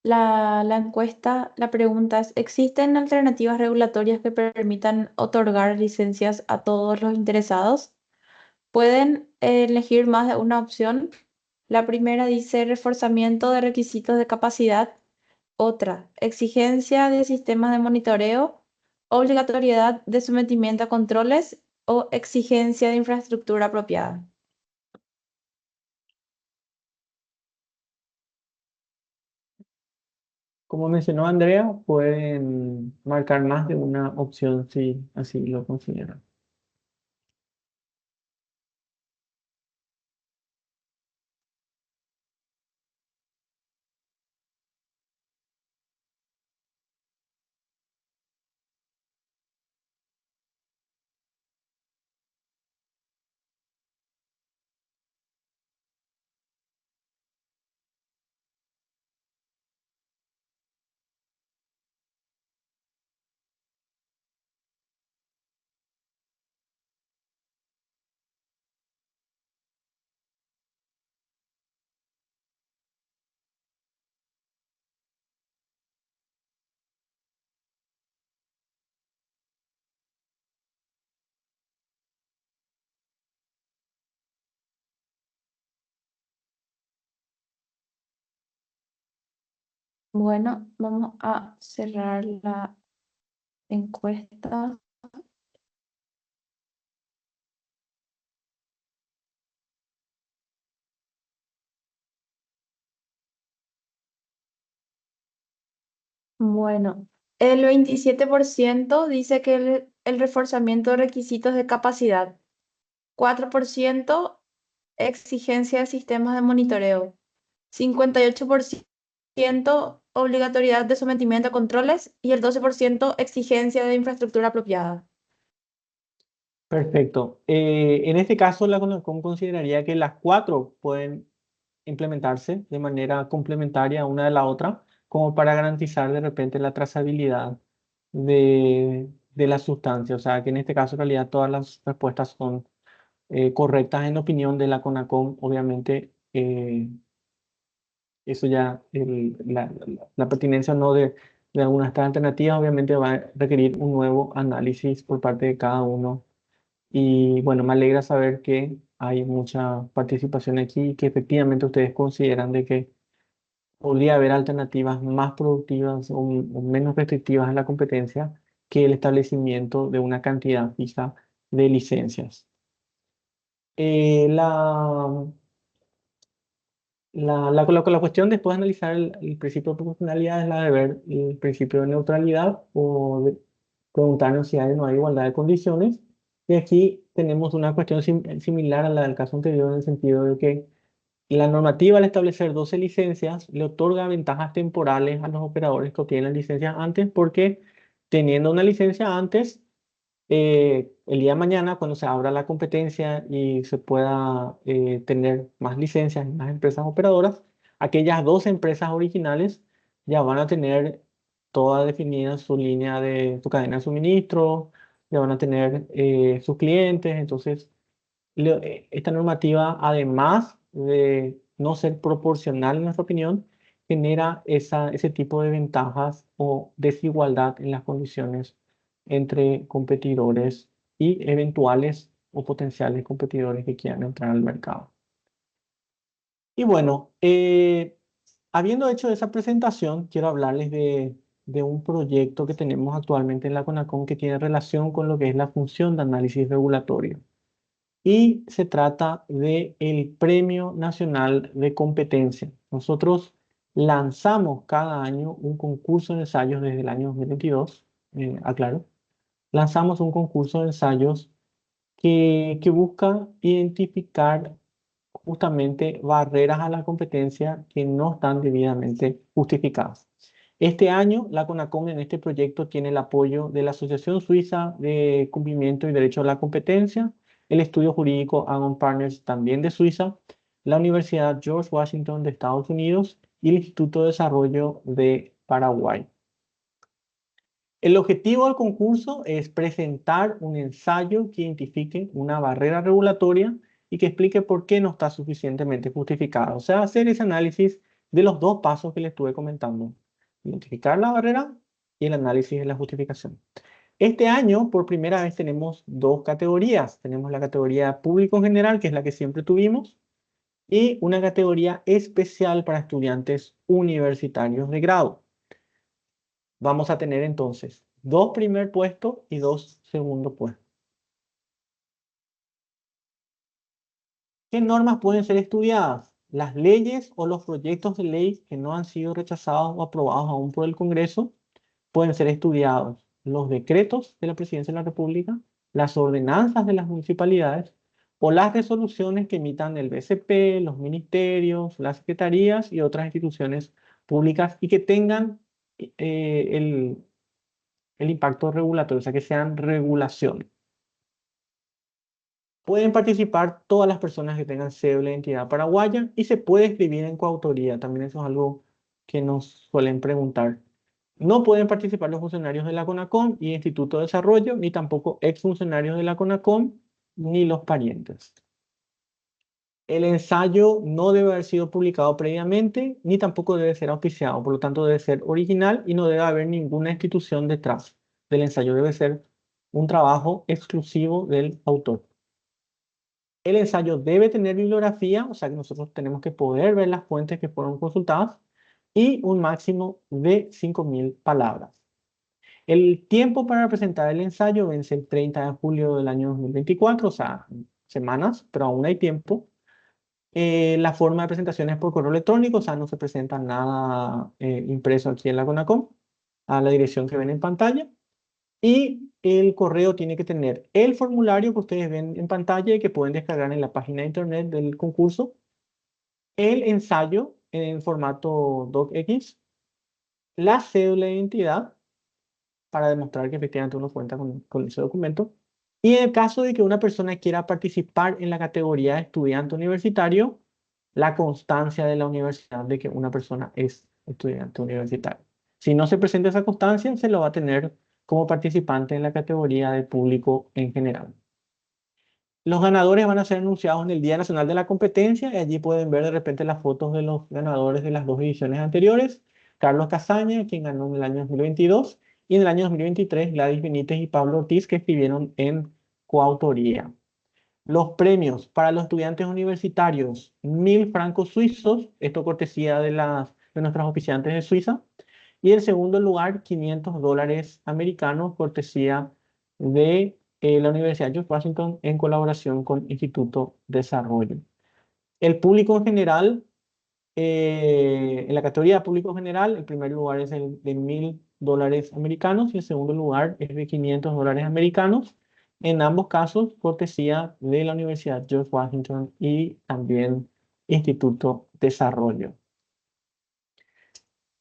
A: la encuesta. La pregunta es, ¿existen alternativas regulatorias que permitan otorgar licencias a todos los interesados? Pueden elegir más de una opción. La primera dice reforzamiento de requisitos de capacidad. Otra, exigencia de sistemas de monitoreo, obligatoriedad de sometimiento a controles o exigencia de infraestructura apropiada.
B: como mencionó Andrea, pueden marcar más de una opción si así lo consideran.
A: Bueno, vamos a cerrar la encuesta. Bueno, el 27% dice que el reforzamiento de requisitos de capacidad, 4% exigencia de sistemas de monitoreo, 58% obligatoriedad de sometimiento a controles y el 12% exigencia de infraestructura apropiada.
B: Perfecto. En este caso, la CONACOM consideraría que las cuatro pueden implementarse de manera complementaria una de la otra, como para garantizar de repente la trazabilidad de la sustancia. O sea, que en este caso, en realidad, todas las respuestas son correctas en opinión de la CONACOM. Obviamente, eso ya, la pertinencia o no de algunas de estas alternativas, obviamente va a requerir un nuevo análisis por parte de cada uno. Y bueno, me alegra saber que hay mucha participación aquí y que efectivamente ustedes consideran de que podría haber alternativas más productivas o menos restrictivas en la competencia que el establecimiento de una cantidad fija de licencias. Eh, la, la cuestión después de analizar el principio de proporcionalidad es la de ver el principio de neutralidad o de preguntarnos si hay o no hay igualdad de condiciones. Y aquí tenemos una cuestión similar a la del caso anterior en el sentido de que la normativa al establecer 12 licencias le otorga ventajas temporales a los operadores que obtienen licencias antes porque teniendo una licencia antes, el día de mañana, cuando se abra la competencia y se pueda tener más licencias y más empresas operadoras, aquellas dos empresas originales ya van a tener toda definida su línea de su cadena de suministro, ya van a tener sus clientes. Entonces, esta normativa, además de no ser proporcional, en nuestra opinión, genera ese tipo de ventajas o desigualdad en las condiciones entre competidores y eventuales o potenciales competidores que quieran entrar al mercado. Y bueno, habiendo hecho esa presentación, quiero hablarles de un proyecto que tenemos actualmente en la CONACOM que tiene relación con lo que es la función de análisis regulatorio. Y se trata de el Premio Nacional de Competencia. Nosotros lanzamos cada año un concurso de ensayos desde el año 2022, aclaro. Lanzamos un concurso de ensayos que busca identificar justamente barreras a la competencia que no están debidamente justificadas. Este año, la CONACOM en este proyecto tiene el apoyo de la Asociación Suiza de Cumplimiento y Derecho a la Competencia, el estudio jurídico Aon Partners también de Suiza, la Universidad George Washington de Estados Unidos y el Instituto de Desarrollo de Paraguay. El objetivo del concurso es presentar un ensayo que identifique una barrera regulatoria y que explique por qué no está suficientemente justificada. O sea, hacer ese análisis de los dos pasos que les estuve comentando. Identificar la barrera y el análisis de la justificación. Este año, por primera vez, tenemos dos categorías. Tenemos la categoría público en general, que es la que siempre tuvimos, y una categoría especial para estudiantes universitarios de grado. Vamos a tener entonces dos primer puestos y dos segundo puestos. ¿Qué normas pueden ser estudiadas? Las leyes o los proyectos de ley que no han sido rechazados o aprobados aún por el Congreso pueden ser estudiados. Los decretos de la Presidencia de la República, las ordenanzas de las municipalidades o las resoluciones que emitan el BCP, los ministerios, las secretarías y otras instituciones públicas y que tengan el impacto regulatorio, o sea, que sean regulación. Pueden participar todas las personas que tengan cédula de identidad paraguaya y se puede escribir en coautoría. También eso es algo que nos suelen preguntar. No pueden participar los funcionarios de la CONACOM y Instituto de Desarrollo, ni tampoco exfuncionarios de la CONACOM, ni los parientes. El ensayo no debe haber sido publicado previamente, ni tampoco debe ser auspiciado, por lo tanto debe ser original y no debe haber ninguna institución detrás del ensayo. Debe ser un trabajo exclusivo del autor. El ensayo debe tener bibliografía, o sea que nosotros tenemos que poder ver las fuentes que fueron consultadas, y un máximo de 5.000 palabras. El tiempo para presentar el ensayo vence el 30 de julio del año 2024, o sea, semanas, pero aún hay tiempo. La forma de presentación es por correo electrónico, o sea, no se presenta nada impreso aquí en la CONACOM, a la dirección que ven en pantalla. Y el correo tiene que tener el formulario que ustedes ven en pantalla y que pueden descargar en la página de internet del concurso, el ensayo en formato docx, la cédula de identidad para demostrar que efectivamente uno cuenta con ese documento. Y en el caso de que una persona quiera participar en la categoría de estudiante universitario, la constancia de la universidad de que una persona es estudiante universitario. Si no se presenta esa constancia, se lo va a tener como participante en la categoría de público en general. Los ganadores van a ser anunciados en el Día Nacional de la Competencia y allí pueden ver de repente las fotos de los ganadores de las dos ediciones anteriores. Carlos Casaña, quien ganó en el año 2022, y en el año 2023 Gladys Benítez y Pablo Ortiz, que escribieron en coautoría. Los premios para los estudiantes universitarios, 1.000 francos suizos, esto cortesía de nuestros oficiantes de Suiza. Y en segundo lugar, 500 dólares americanos, cortesía de la Universidad George Washington en colaboración con Instituto Desarrollo. El público en general, en la categoría de público general, el primer lugar es el de 1.000 dólares americanos y el segundo lugar es de 500 dólares americanos. En ambos casos, cortesía de la Universidad George Washington y también Instituto Desarrollo.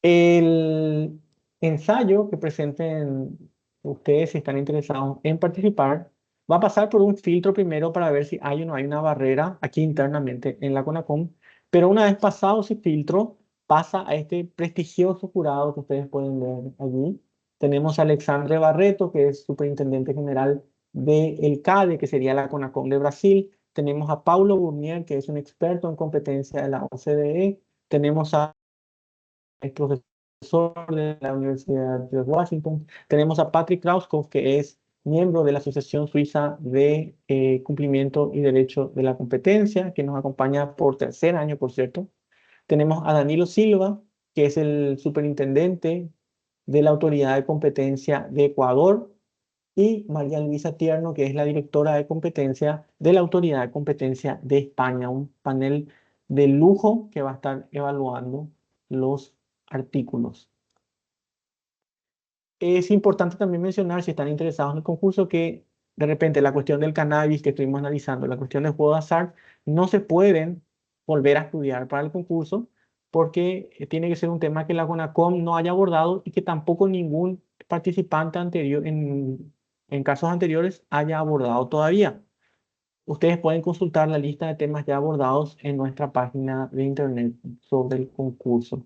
B: El ensayo que presenten ustedes, si están interesados en participar, va a pasar por un filtro primero para ver si hay o no hay una barrera aquí internamente en la CONACOM, pero una vez pasado ese filtro, pasa a este prestigioso jurado que ustedes pueden ver allí. Tenemos a Alexandre Barreto, que es superintendente general del CADE, que sería la CONACOM de Brasil. Tenemos a Paulo Burnier, que es un experto en competencia de la OCDE. Tenemos a el profesor de la Universidad de Washington. Tenemos a Patrick Krauskopf, que es miembro de la Asociación Suiza de Cumplimiento y Derecho de la Competencia, que nos acompaña por tercer año, por cierto. Tenemos a Danilo Silva, que es el superintendente de la Autoridad de Competencia de Ecuador, y María Luisa Tierno, que es la directora de competencia de la Autoridad de Competencia de España, un panel de lujo que va a estar evaluando los artículos. Es importante también mencionar, si están interesados en el concurso, que de repente la cuestión del cannabis que estuvimos analizando, la cuestión del juego de azar, no se pueden volver a estudiar para el concurso, porque tiene que ser un tema que la CONACOM no haya abordado y que tampoco ningún participante anterior, en casos anteriores haya abordado todavía. Ustedes pueden consultar la lista de temas ya abordados en nuestra página de internet sobre el concurso.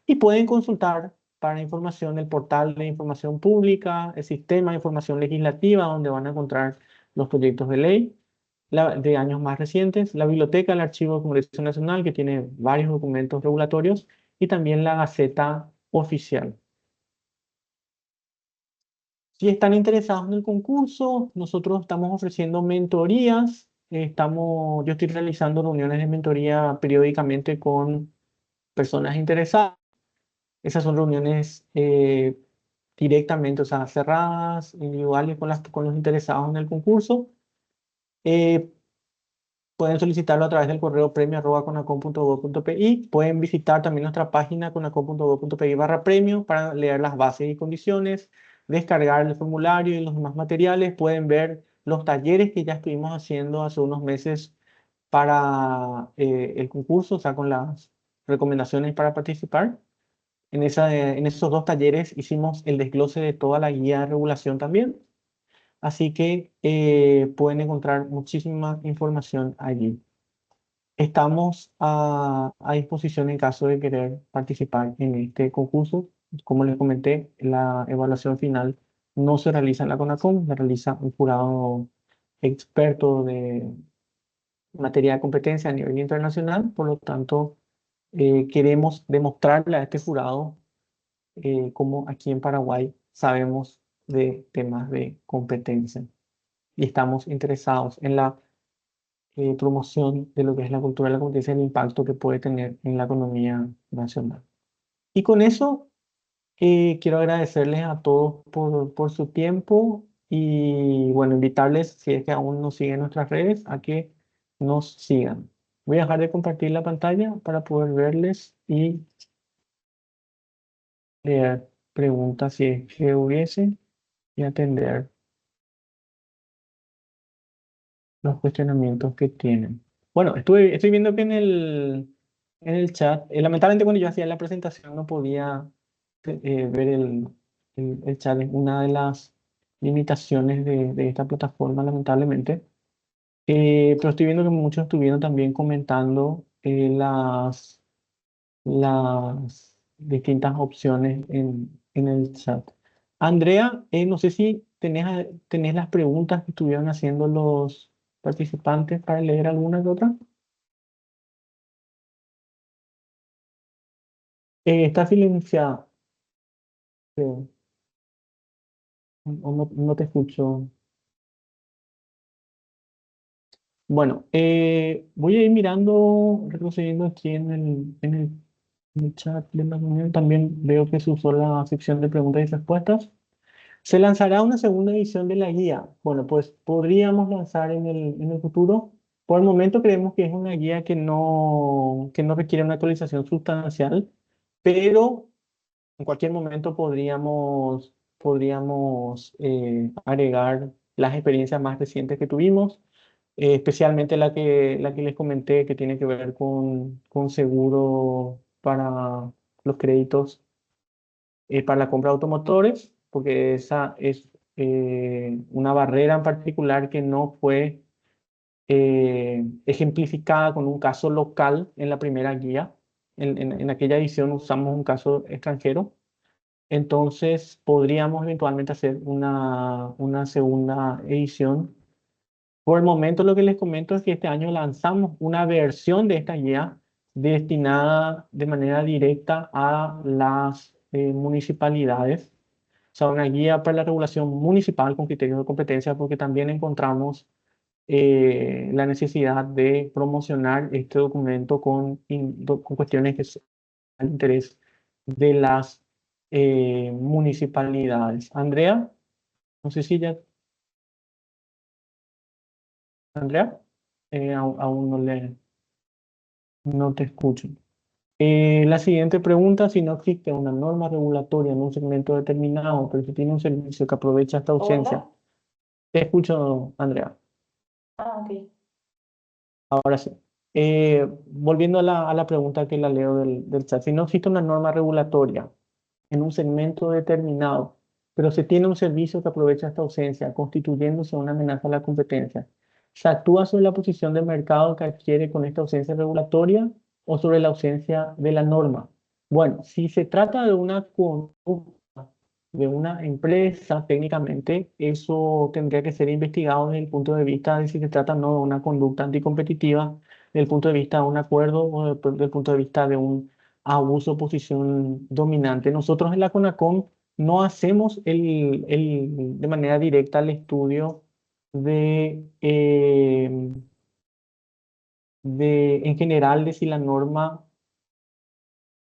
B: Y pueden consultar para información el portal de información pública, el sistema de información legislativa, donde van a encontrar los proyectos de ley de años más recientes, la biblioteca del Archivo del Congreso Nacional, que tiene varios documentos regulatorios, y también la Gaceta Oficial. Si están interesados en el concurso, nosotros estamos ofreciendo mentorías. Yo estoy realizando reuniones de mentoría periódicamente con personas interesadas. Esas son reuniones directamente, o sea, cerradas, individuales con los interesados en el concurso. Eh, Pueden solicitarlo a través del correo premio@conacom.gov.pi. Pueden visitar también nuestra página conacom.gov.pi/premio para leer las bases y condiciones, descargar el formulario y los demás materiales. Pueden ver los talleres que ya estuvimos haciendo hace unos meses para el concurso, o sea, con las recomendaciones para participar. En esos dos talleres hicimos el desglose de toda la guía de regulación también. Así que pueden encontrar muchísima información allí. Estamos a disposición en caso de querer participar en este concurso. Como les comenté, la evaluación final no se realiza en la CONACOM, se realiza un jurado experto de materia de competencia a nivel internacional. Por lo tanto, queremos demostrarle a este jurado cómo aquí en Paraguay sabemos de temas de competencia y estamos interesados en la promoción de lo que es la cultura de la competencia y el impacto que puede tener en la economía nacional. Y con eso, quiero agradecerles a todos por su tiempo y, bueno, invitarles, si es que aún no siguen nuestras redes, a que nos sigan. Voy a dejar de compartir la pantalla para poder verles y leer preguntas si es que hubiese y atender los cuestionamientos que tienen. Bueno, estoy viendo que en el chat, lamentablemente cuando yo hacía la presentación no podía ver el chat, es una de las limitaciones de esta plataforma, lamentablemente. Pero estoy viendo que muchos estuvieron también comentando las distintas opciones en el chat. Andrea, no sé si tenés las preguntas que estuvieron haciendo los participantes para leer alguna que otra. Está silenciada. creo. O no te escucho. Bueno, voy a ir mirando, retrocediendo aquí en el chat de la reunión. También veo que se usó la sección de preguntas y respuestas. ¿Se lanzará una segunda edición de la guía? Bueno, pues podríamos lanzar en el futuro. Por el momento creemos que es una guía que no requiere una actualización sustancial, pero en cualquier momento podríamos agregar las experiencias más recientes que tuvimos, especialmente la que les comenté que tiene que ver con seguro para los créditos para la compra de automotores, porque esa es una barrera en particular que no fue ejemplificada con un caso local en la primera guía. En aquella edición usamos un caso extranjero. Entonces podríamos eventualmente hacer una segunda edición. Por el momento lo que les comento es que este año lanzamos una versión de esta guía destinada de manera directa a las municipalidades. O sea, una guía para la regulación municipal con criterios de competencia, porque también encontramos la necesidad de promocionar este documento con cuestiones que son de interés de las municipalidades. Andrea, no sé si ya, Andrea, aún no te escucho. La siguiente pregunta, si no existe una norma regulatoria en un segmento determinado, pero si tiene un servicio que aprovecha esta ausencia.
A: Hola.
B: Te escucho, Andrea.
A: Ah, ok.
B: Ahora sí. Volviendo a la pregunta que la leo del chat, si no existe una norma regulatoria en un segmento determinado, pero se tiene un servicio que aprovecha esta ausencia, constituyéndose una amenaza a la competencia, ¿se actúa sobre la posición del mercado que adquiere con esta ausencia regulatoria o sobre la ausencia de la norma? Bueno, si se trata de una conducta de una empresa, técnicamente eso tendría que ser investigado desde el punto de vista de si se trata o no de una conducta anticompetitiva, desde el punto de vista de un acuerdo o desde el punto de vista de un abuso de posición dominante. Nosotros en la CONACOM no hacemos de manera directa el estudio en general de si la norma,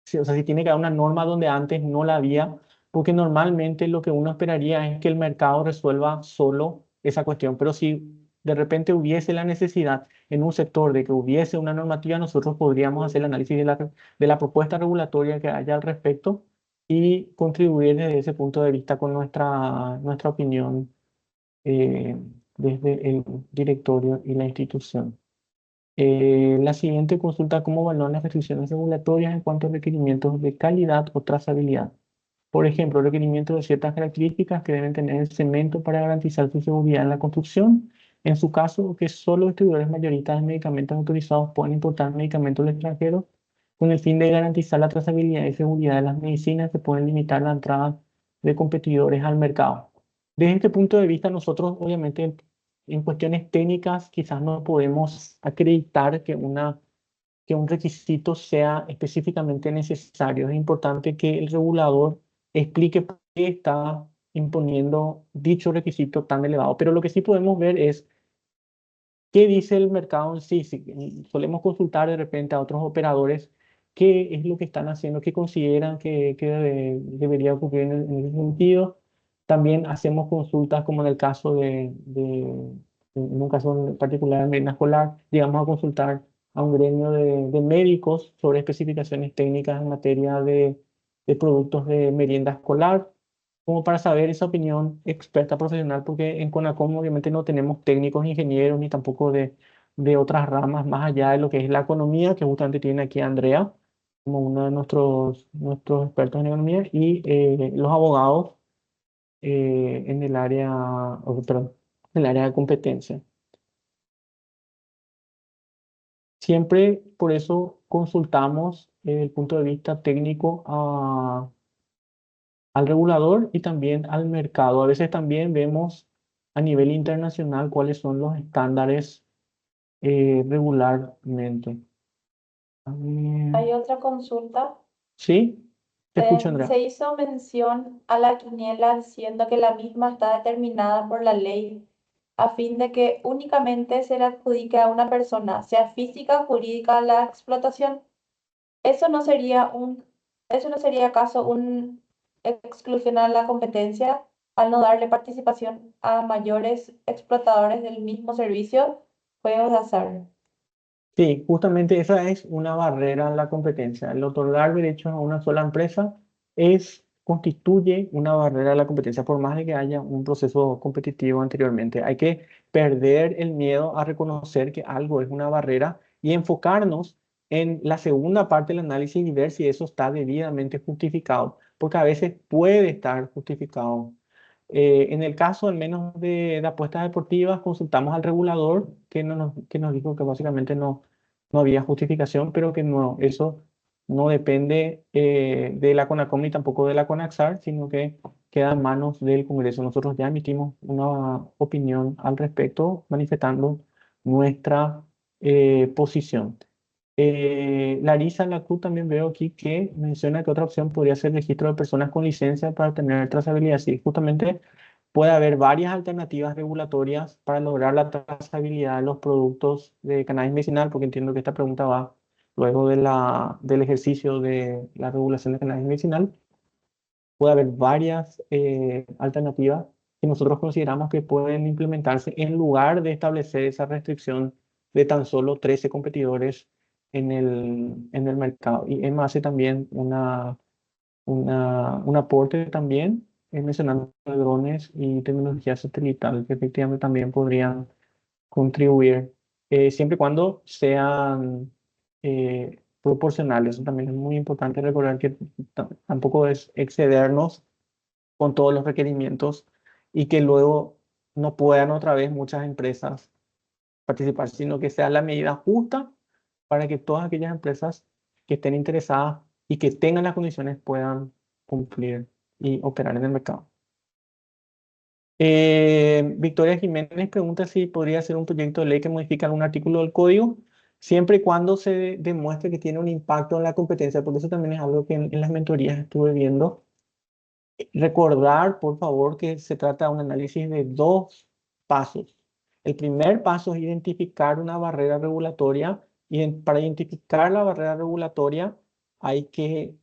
B: o sea, si tiene que haber una norma donde antes no la había, porque normalmente lo que uno esperaría es que el mercado resuelva solo esa cuestión, pero si de repente hubiese la necesidad en un sector de que hubiese una normativa, nosotros podríamos hacer el análisis de la propuesta regulatoria que haya al respecto y contribuir desde ese punto de vista con nuestra opinión eh, desde el directorio y la institución. La siguiente consulta: ¿cómo valoran las restricciones regulatorias en cuanto a requerimientos de calidad o trazabilidad? Por ejemplo, requerimientos de ciertas características que deben tener el cemento para garantizar su seguridad en la construcción. En su caso, que solo distribuidores mayoristas de medicamentos autorizados pueden importar medicamentos del extranjero con el fin de garantizar la trazabilidad y seguridad de las medicinas, se pueden limitar la entrada de competidores al mercado. Desde este punto de vista, nosotros obviamente en cuestiones técnicas quizás no podemos acreditar que un requisito sea específicamente necesario. Es importante que el regulador explique por qué está imponiendo dicho requisito tan elevado. Pero lo que sí podemos ver es qué dice el mercado en sí. Solemos consultar de repente a otros operadores qué es lo que están haciendo, qué consideran que debería ocurrir en ese sentido. También hacemos consultas como en el caso en un caso en particular en medicina escolar, llegamos a consultar a un gremio de médicos sobre especificaciones técnicas en materia de productos de merienda escolar, como para saber esa opinión experta profesional, porque en CONACOM obviamente no tenemos técnicos, ingenieros, ni tampoco de otras ramas más allá de lo que es la economía, que justamente tiene aquí a Andrea como uno de nuestros expertos en economía, y los abogados en el área, perdón, en el área de competencia. Siempre por eso consultamos desde el punto de vista técnico al regulador y también al mercado. A veces también vemos a nivel internacional cuáles son los estándares regularmente. A ver.
A: Hay otra consulta.
B: ¿Sí? Te escucho, Andrea.
A: Se hizo mención a la quiniela diciendo que la misma está determinada por la ley a fin de que únicamente se le adjudique a una persona, sea física o jurídica, la explotación. ¿Eso no sería eso no sería acaso un exclusión a la competencia al no darle participación a mayores explotadores del mismo servicio? Juegos de azar.
B: Sí, justamente esa es una barrera a la competencia. El otorgar derechos a una sola empresa constituye una barrera a la competencia, por más de que haya un proceso competitivo anteriormente. Hay que perder el miedo a reconocer que algo es una barrera y enfocarnos en la segunda parte del análisis y ver si eso está debidamente justificado, porque a veces puede estar justificado. En el caso al menos de apuestas deportivas, consultamos al regulador que nos dijo que básicamente no había justificación, pero que no, eso no depende de la CONACOM ni tampoco de la CONAXAR, sino que queda en manos del Congreso. Nosotros ya emitimos una opinión al respecto, manifestando nuestra posición. Larisa Lacruz también veo aquí que menciona que otra opción podría ser el registro de personas con licencia para tener trazabilidad. Sí, justamente puede haber varias alternativas regulatorias para lograr la trazabilidad de los productos de cannabis medicinal, porque entiendo que esta pregunta va luego del ejercicio de la regulación de cannabis medicinal. Puede haber varias alternativas que nosotros consideramos que pueden implementarse en lugar de establecer esa restricción de tan solo 13 competidores en el mercado. Y EMA hace también un aporte también, mencionando drones y tecnología satelital, que efectivamente también podrían contribuir siempre y cuando sean proporcionales. Eso también es muy importante recordar que tampoco es excedernos con todos los requerimientos y que luego no puedan otra vez muchas empresas participar, sino que sea la medida justa para que todas aquellas empresas que estén interesadas y que tengan las condiciones puedan cumplir y operar en el mercado. Victoria Jiménez pregunta si podría ser un proyecto de ley que modifique algún artículo del código, siempre y cuando se demuestre que tiene un impacto en la competencia, porque eso también es algo que en las mentorías estuve viendo. Recordar, por favor, que se trata de un análisis de dos pasos. El primer paso es identificar una barrera regulatoria y para identificar la barrera regulatoria hay que,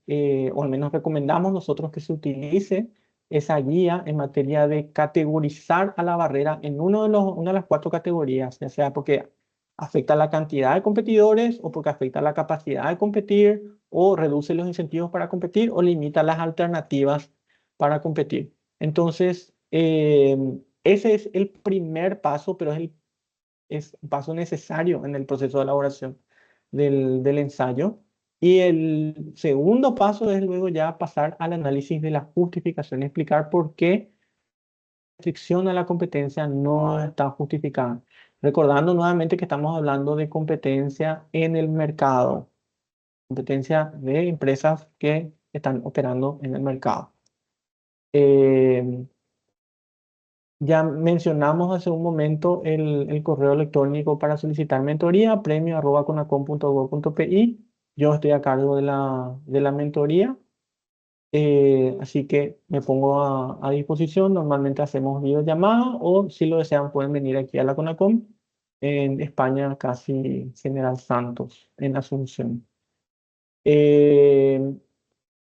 B: o al menos recomendamos nosotros que se utilice esa guía en materia de categorizar a la barrera en una de las cuatro categorías, ya sea porque afecta la cantidad de competidores o porque afecta la capacidad de competir o reduce los incentivos para competir o limita las alternativas para competir. Entonces, ese es el primer paso, pero es un paso necesario en el proceso de elaboración del ensayo. Y el segundo paso es luego ya pasar al análisis de la justificación, explicar por qué la restricción a la competencia no está justificada. Recordando nuevamente que estamos hablando de competencia en el mercado, competencia de empresas que están operando en el mercado. Eh, Ya mencionamos hace un momento el correo electrónico para solicitar mentoría, premio@conacom.gov.pi. Yo estoy a cargo de la mentoría, así que me pongo a disposición. Normalmente hacemos videollamada o si lo desean pueden venir aquí a la Conacom en España, casi General Santos, en Asunción. Eh,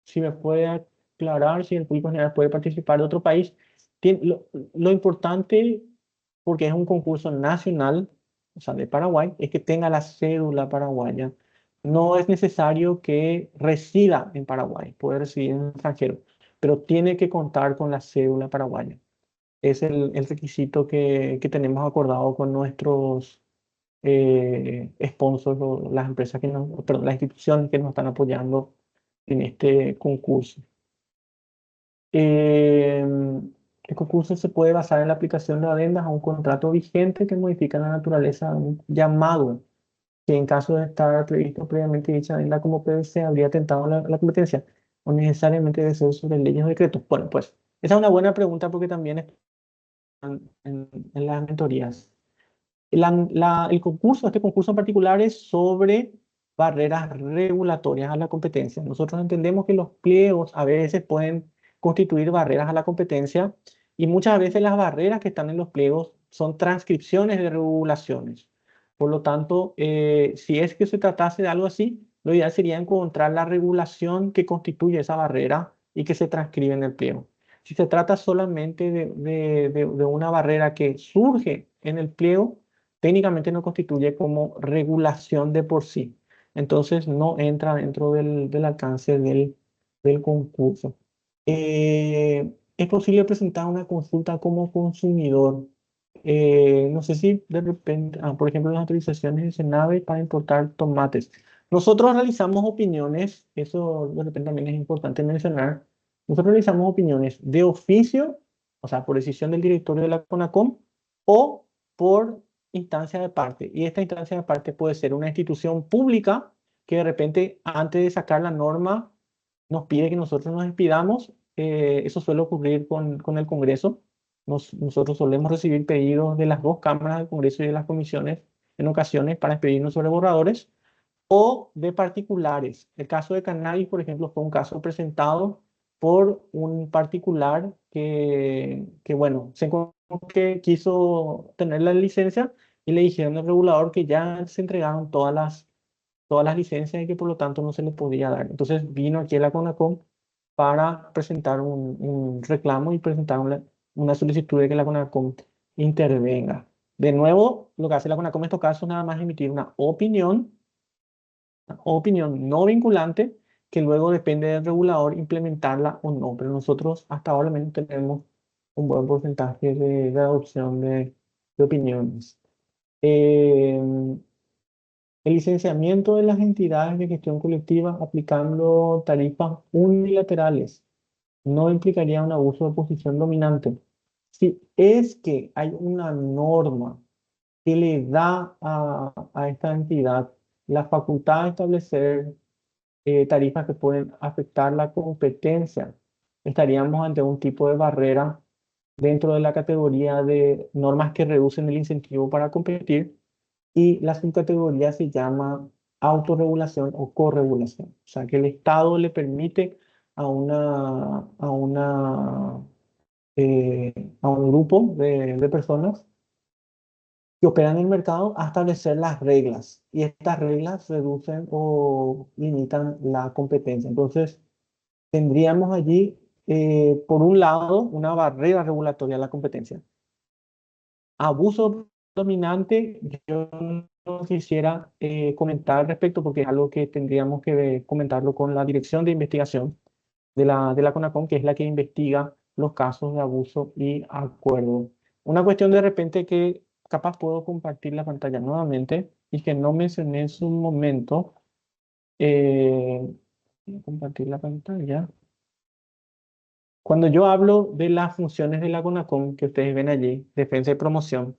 B: si me puede aclarar si el público general puede participar de otro país. Lo importante, porque es un concurso nacional, o sea, de Paraguay, es que tenga la cédula paraguaya. No es necesario que resida en Paraguay, puede residir en el extranjero, pero tiene que contar con la cédula paraguaya. Es el requisito que tenemos acordado con nuestros sponsors o las empresas perdón, las instituciones que nos están apoyando en este concurso. Eh, el concurso se puede basar en la aplicación de adendas a un contrato vigente que modifica la naturaleza de un llamado, que en caso de estar previsto previamente dicha adenda como PVC habría atentado a la competencia, o necesariamente debe ser sobre leyes o decretos. Bueno, pues esa es una buena pregunta porque también están en las mentorías. Este concurso en particular es sobre barreras regulatorias a la competencia. Nosotros entendemos que los pliegos a veces pueden constituir barreras a la competencia y muchas veces las barreras que están en los pliegos son transcripciones de regulaciones. Por lo tanto, si es que se tratase de algo así, lo ideal sería encontrar la regulación que constituye esa barrera y que se transcribe en el pliego. Si se trata solamente de una barrera que surge en el pliego, técnicamente no constituye como regulación de por sí. Entonces no entra dentro del alcance del concurso. Es posible presentar una consulta como consumidor. No sé si de repente, por ejemplo, las autorizaciones de Senave para importar tomates. Nosotros realizamos opiniones, eso de repente también es importante mencionar. Nosotros realizamos opiniones de oficio, o sea, por decisión del directorio de la CONACOM, o por instancia de parte. Y esta instancia de parte puede ser una institución pública que de repente, antes de sacar la norma, nos pide que nosotros nos despidamos. Eso suele ocurrir con el Congreso. Nosotros solemos recibir pedidos de las dos cámaras del Congreso y de las comisiones en ocasiones para expedirnos sobre borradores o de particulares. El caso de cannabis, por ejemplo, fue un caso presentado por un particular que bueno, se encontró que quiso tener la licencia y le dijeron al regulador que ya se entregaron todas las licencias y que por lo tanto no se le podía dar. Entonces vino aquí a la CONACOM para presentar un reclamo y presentar una solicitud de que la CONACOM intervenga. De nuevo, lo que hace la CONACOM en estos casos es nada más emitir una opinión no vinculante que luego depende del regulador implementarla o no. Pero nosotros hasta ahora al menos tenemos un buen porcentaje de adopción de opiniones. Eh, el licenciamiento de las entidades de gestión colectiva aplicando tarifas unilaterales no implicaría un abuso de posición dominante. Si es que hay una norma que le da a esta entidad la facultad de establecer tarifas que pueden afectar la competencia, estaríamos ante un tipo de barrera dentro de la categoría de normas que reducen el incentivo para competir, y la subcategoría se llama autorregulación o corregulación. O sea, que el Estado le permite a a un grupo de personas que operan en el mercado a establecer las reglas. Y estas reglas reducen o limitan la competencia. Entonces, tendríamos allí, por un lado, una barrera regulatoria a la competencia. Abuso dominante, yo no quisiera comentar al respecto porque es algo que tendríamos que comentarlo con la Dirección de Investigación de la CONACOM, que es la que investiga los casos de abuso y acuerdo. Una cuestión de repente que capaz puedo compartir la pantalla nuevamente y que no mencioné en su momento. Voy a compartir la pantalla. Cuando yo hablo de las funciones de la CONACOM que ustedes ven allí, defensa y promoción,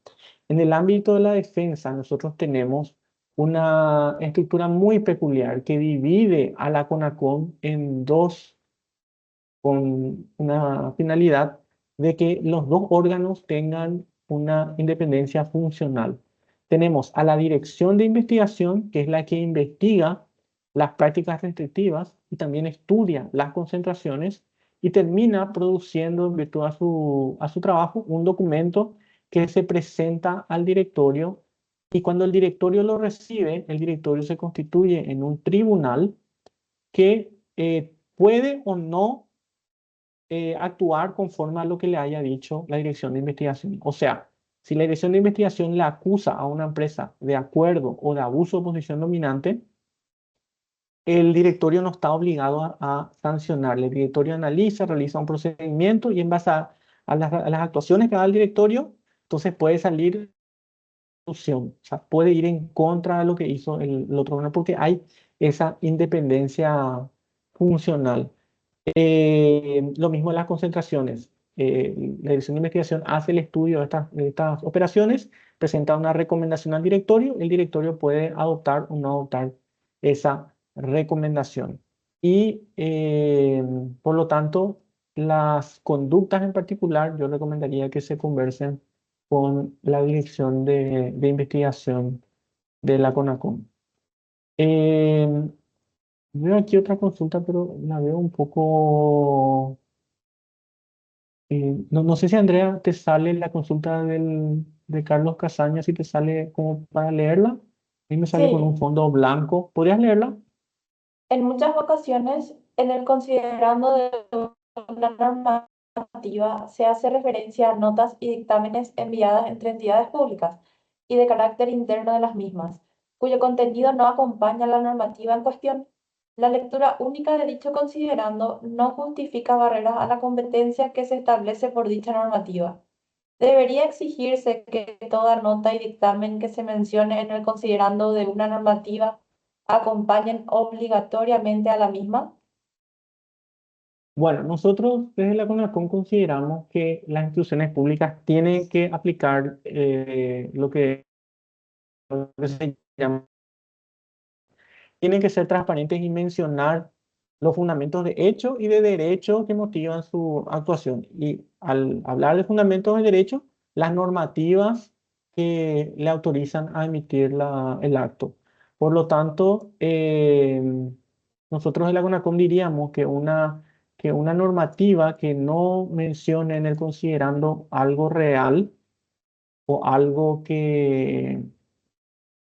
B: en el ámbito de la defensa nosotros tenemos una estructura muy peculiar que divide a la CONACOM en dos, con una finalidad de que los dos órganos tengan una independencia funcional. Tenemos a la Dirección de Investigación, que es la que investiga las prácticas restrictivas y también estudia las concentraciones y termina produciendo, en virtud a su trabajo, un documento que se presenta al directorio, y cuando el directorio lo recibe, el directorio se constituye en un tribunal que puede o no actuar conforme a lo que le haya dicho la dirección de investigación. O sea, si la dirección de investigación le acusa a una empresa de acuerdo o de abuso de posición dominante, el directorio no está obligado a sancionarle. El directorio analiza, realiza un procedimiento y en base a las actuaciones que da el directorio, entonces puede salir solución. O sea, puede ir en contra de lo que hizo el otro órgano porque hay esa independencia funcional. Lo mismo en las concentraciones. La Dirección de Investigación hace el estudio de estas operaciones, presenta una recomendación al directorio, el directorio puede adoptar o no adoptar esa recomendación. Y por lo tanto, las conductas en particular, yo recomendaría que se conversen con la Dirección de Investigación de la CONACOM. Eh, Veo aquí otra consulta, pero la veo un poco... no sé si Andrea te sale la consulta de Carlos Casaña, si te sale como para leerla. A mí me sale con un
A: Sí,
B: fondo blanco. ¿Podrías leerla?
A: en muchas ocasiones, en el considerando de una normativa, se hace referencia a notas y dictámenes enviadas entre entidades públicas y de carácter interno de las mismas, cuyo contenido no acompaña la normativa en cuestión. La lectura única de dicho considerando no justifica barreras a la competencia que se establece por dicha normativa. Debería exigirse que toda nota y dictamen que se mencione en el considerando de una normativa acompañen obligatoriamente a la misma.
B: Bueno, nosotros desde la CONACOM consideramos que las instituciones públicas tienen que aplicar lo que se llama, tienen que ser transparentes y mencionar los fundamentos de hecho y de derecho que motivan su actuación. Y al hablar de fundamentos de derecho, las normativas que le autorizan a emitir el acto. Por lo tanto, nosotros en la CONACOM diríamos que una normativa que no mencione en el considerando algo real o algo que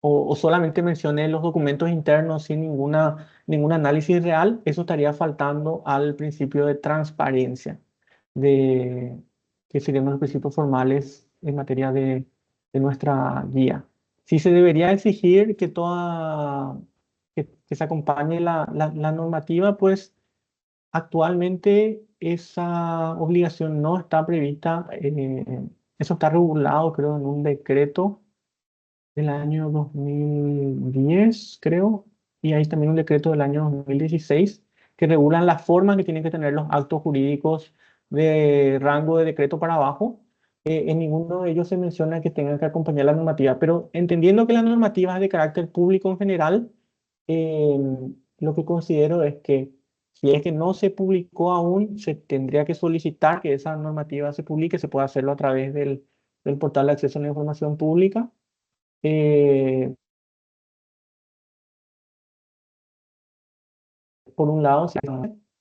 B: o solamente mencioné los documentos internos sin ningún análisis real, eso estaría faltando al principio de transparencia, de, que serían los principios formales en materia de nuestra guía. Sí se debería exigir que se acompañe la normativa, pues actualmente esa obligación no está prevista, eso está regulado, creo, en un decreto del año 2010, creo, y hay también un decreto del año 2016 que regulan la forma que tienen que tener los actos jurídicos de rango de decreto para abajo. En ninguno de ellos se menciona que tengan que acompañar la normativa, pero entendiendo que la normativa es de carácter público en general, eh, lo que considero es que si es que no se publicó aún, se tendría que solicitar que esa normativa se publique, se puede hacerlo a través del portal de acceso a la información pública. eh, por un lado, sí,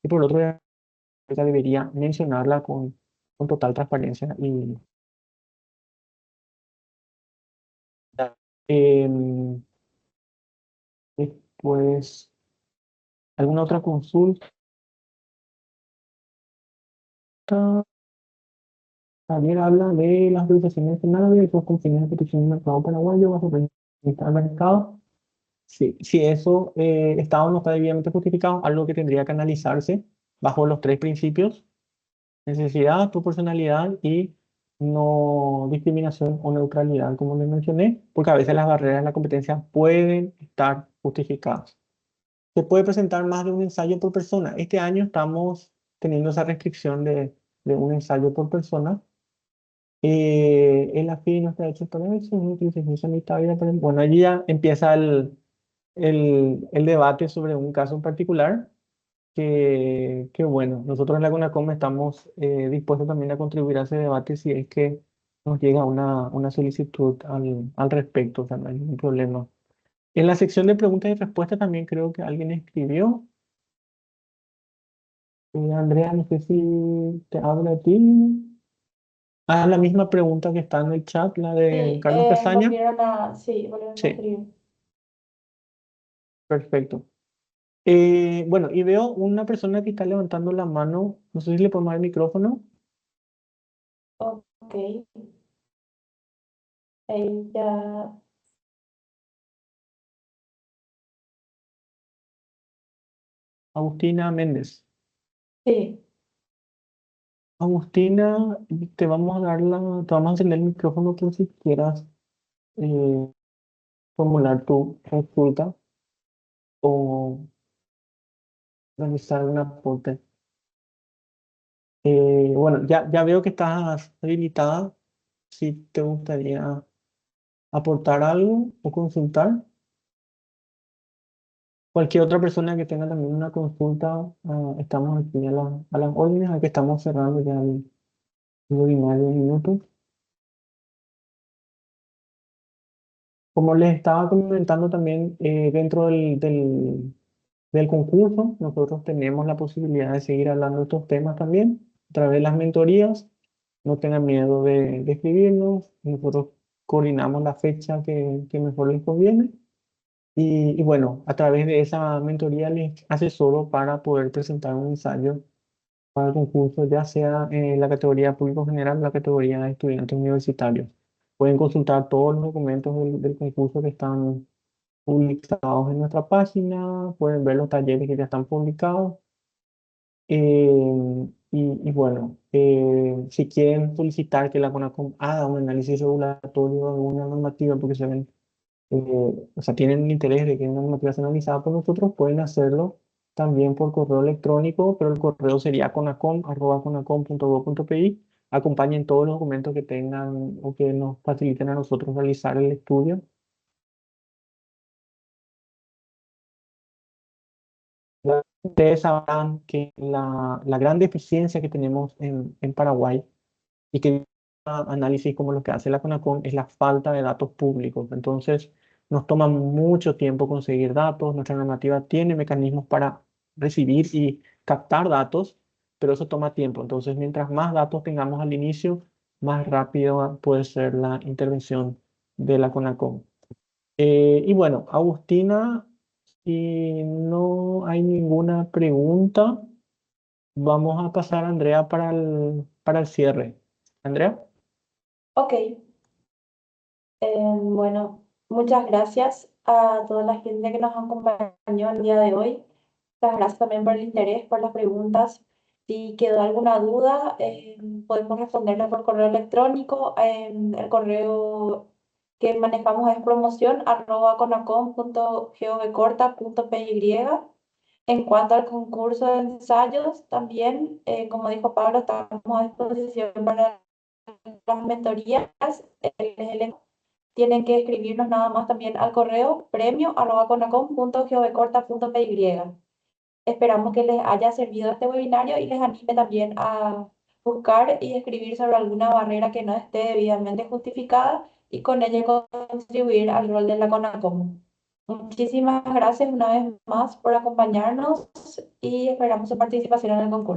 B: y por otro, ya debería mencionarla con total transparencia. Y em, después, ¿alguna otra consulta? También habla de las autorizaciones penales de los confines de protección del mercado paraguayo bajo el mercado. Sí, si eso Estado no está debidamente justificado, algo que tendría que analizarse bajo los tres principios: necesidad, proporcionalidad y no discriminación o neutralidad, como les mencioné, porque a veces las barreras de la competencia pueden estar justificadas. Se puede presentar más de un ensayo por persona. Este año estamos teniendo esa restricción de un ensayo por persona. El AFI no está hecho para eso, no utilización sanitaria. Bueno, allí ya empieza el debate sobre un caso en particular que bueno, nosotros en la CONACOM estamos dispuestos también a contribuir a ese debate si es que nos llega una solicitud al respecto, o sea, no hay ningún problema. En la sección de preguntas y respuestas también creo que alguien escribió. Andrea, no sé si te habla a ti. Ah, la misma pregunta que está en el chat, la de
A: Sí,
B: Carlos Castaña.
A: volvieron a
B: Sí,
A: escribir.
B: perfecto. Bueno, y veo una persona que está levantando la mano. No sé si le pongo el micrófono.
A: Ok, ya,
B: Agustina Méndez.
A: sí,
B: Agustina, te vamos a encender el micrófono por si quieras eh, formular tu consulta o realizar un aporte. Bueno, ya veo que estás habilitada. Si te gustaría aportar algo o consultar. Cualquier otra persona que tenga también una consulta, estamos aquí a las órdenes, aquí estamos cerrando ya el webinar de minutos. Como les estaba comentando también, dentro del concurso, nosotros tenemos la posibilidad de seguir hablando de estos temas también a través de las mentorías. No tengan miedo de escribirnos, nosotros coordinamos la fecha que mejor les conviene. Y bueno, a través de esa mentoría les asesoro para poder presentar un ensayo para el concurso, ya sea en la categoría público general o la categoría de estudiantes universitarios. Pueden consultar todos los documentos del concurso que están publicados en nuestra página, pueden ver los talleres que ya están publicados. Y bueno, si quieren solicitar que la CONACOM haga un análisis regulatorio de alguna normativa, porque se ven, o sea, tienen interés de que una normativa sea analizada por nosotros, pueden hacerlo también por correo electrónico, pero el correo sería conacom@conacom.gov.pi. Acompañen todos los documentos que tengan o que nos faciliten a nosotros realizar el estudio. Ustedes sabrán que la gran deficiencia que tenemos en Paraguay y que análisis como los que hace la CONACON es la falta de datos públicos. Entonces, nos toma mucho tiempo conseguir datos. Nuestra normativa tiene mecanismos para recibir y captar datos, pero eso toma tiempo. Entonces, mientras más datos tengamos al inicio, más rápido puede ser la intervención de la CONACON. Y bueno, Agustina, si no hay ninguna pregunta, vamos a pasar a Andrea para el cierre. Andrea.
A: ok. Bueno, muchas gracias a toda la gente que nos acompañó el día de hoy. Muchas gracias también por el interés, por las preguntas. Si quedó alguna duda, podemos responderla por correo electrónico. El correo que manejamos es promoción@conacom.govcorta.py. En cuanto al concurso de ensayos, también, como dijo Pablo, estamos a disposición para las mentorías. Tienen que escribirnos nada más también al correo premio@conacom.govcorta.py. Esperamos que les haya servido este webinario y les anime también a buscar y escribir sobre alguna barrera que no esté debidamente justificada y con ello contribuir al rol de la CONACOM. Muchísimas gracias una vez más por acompañarnos y esperamos su participación en el concurso.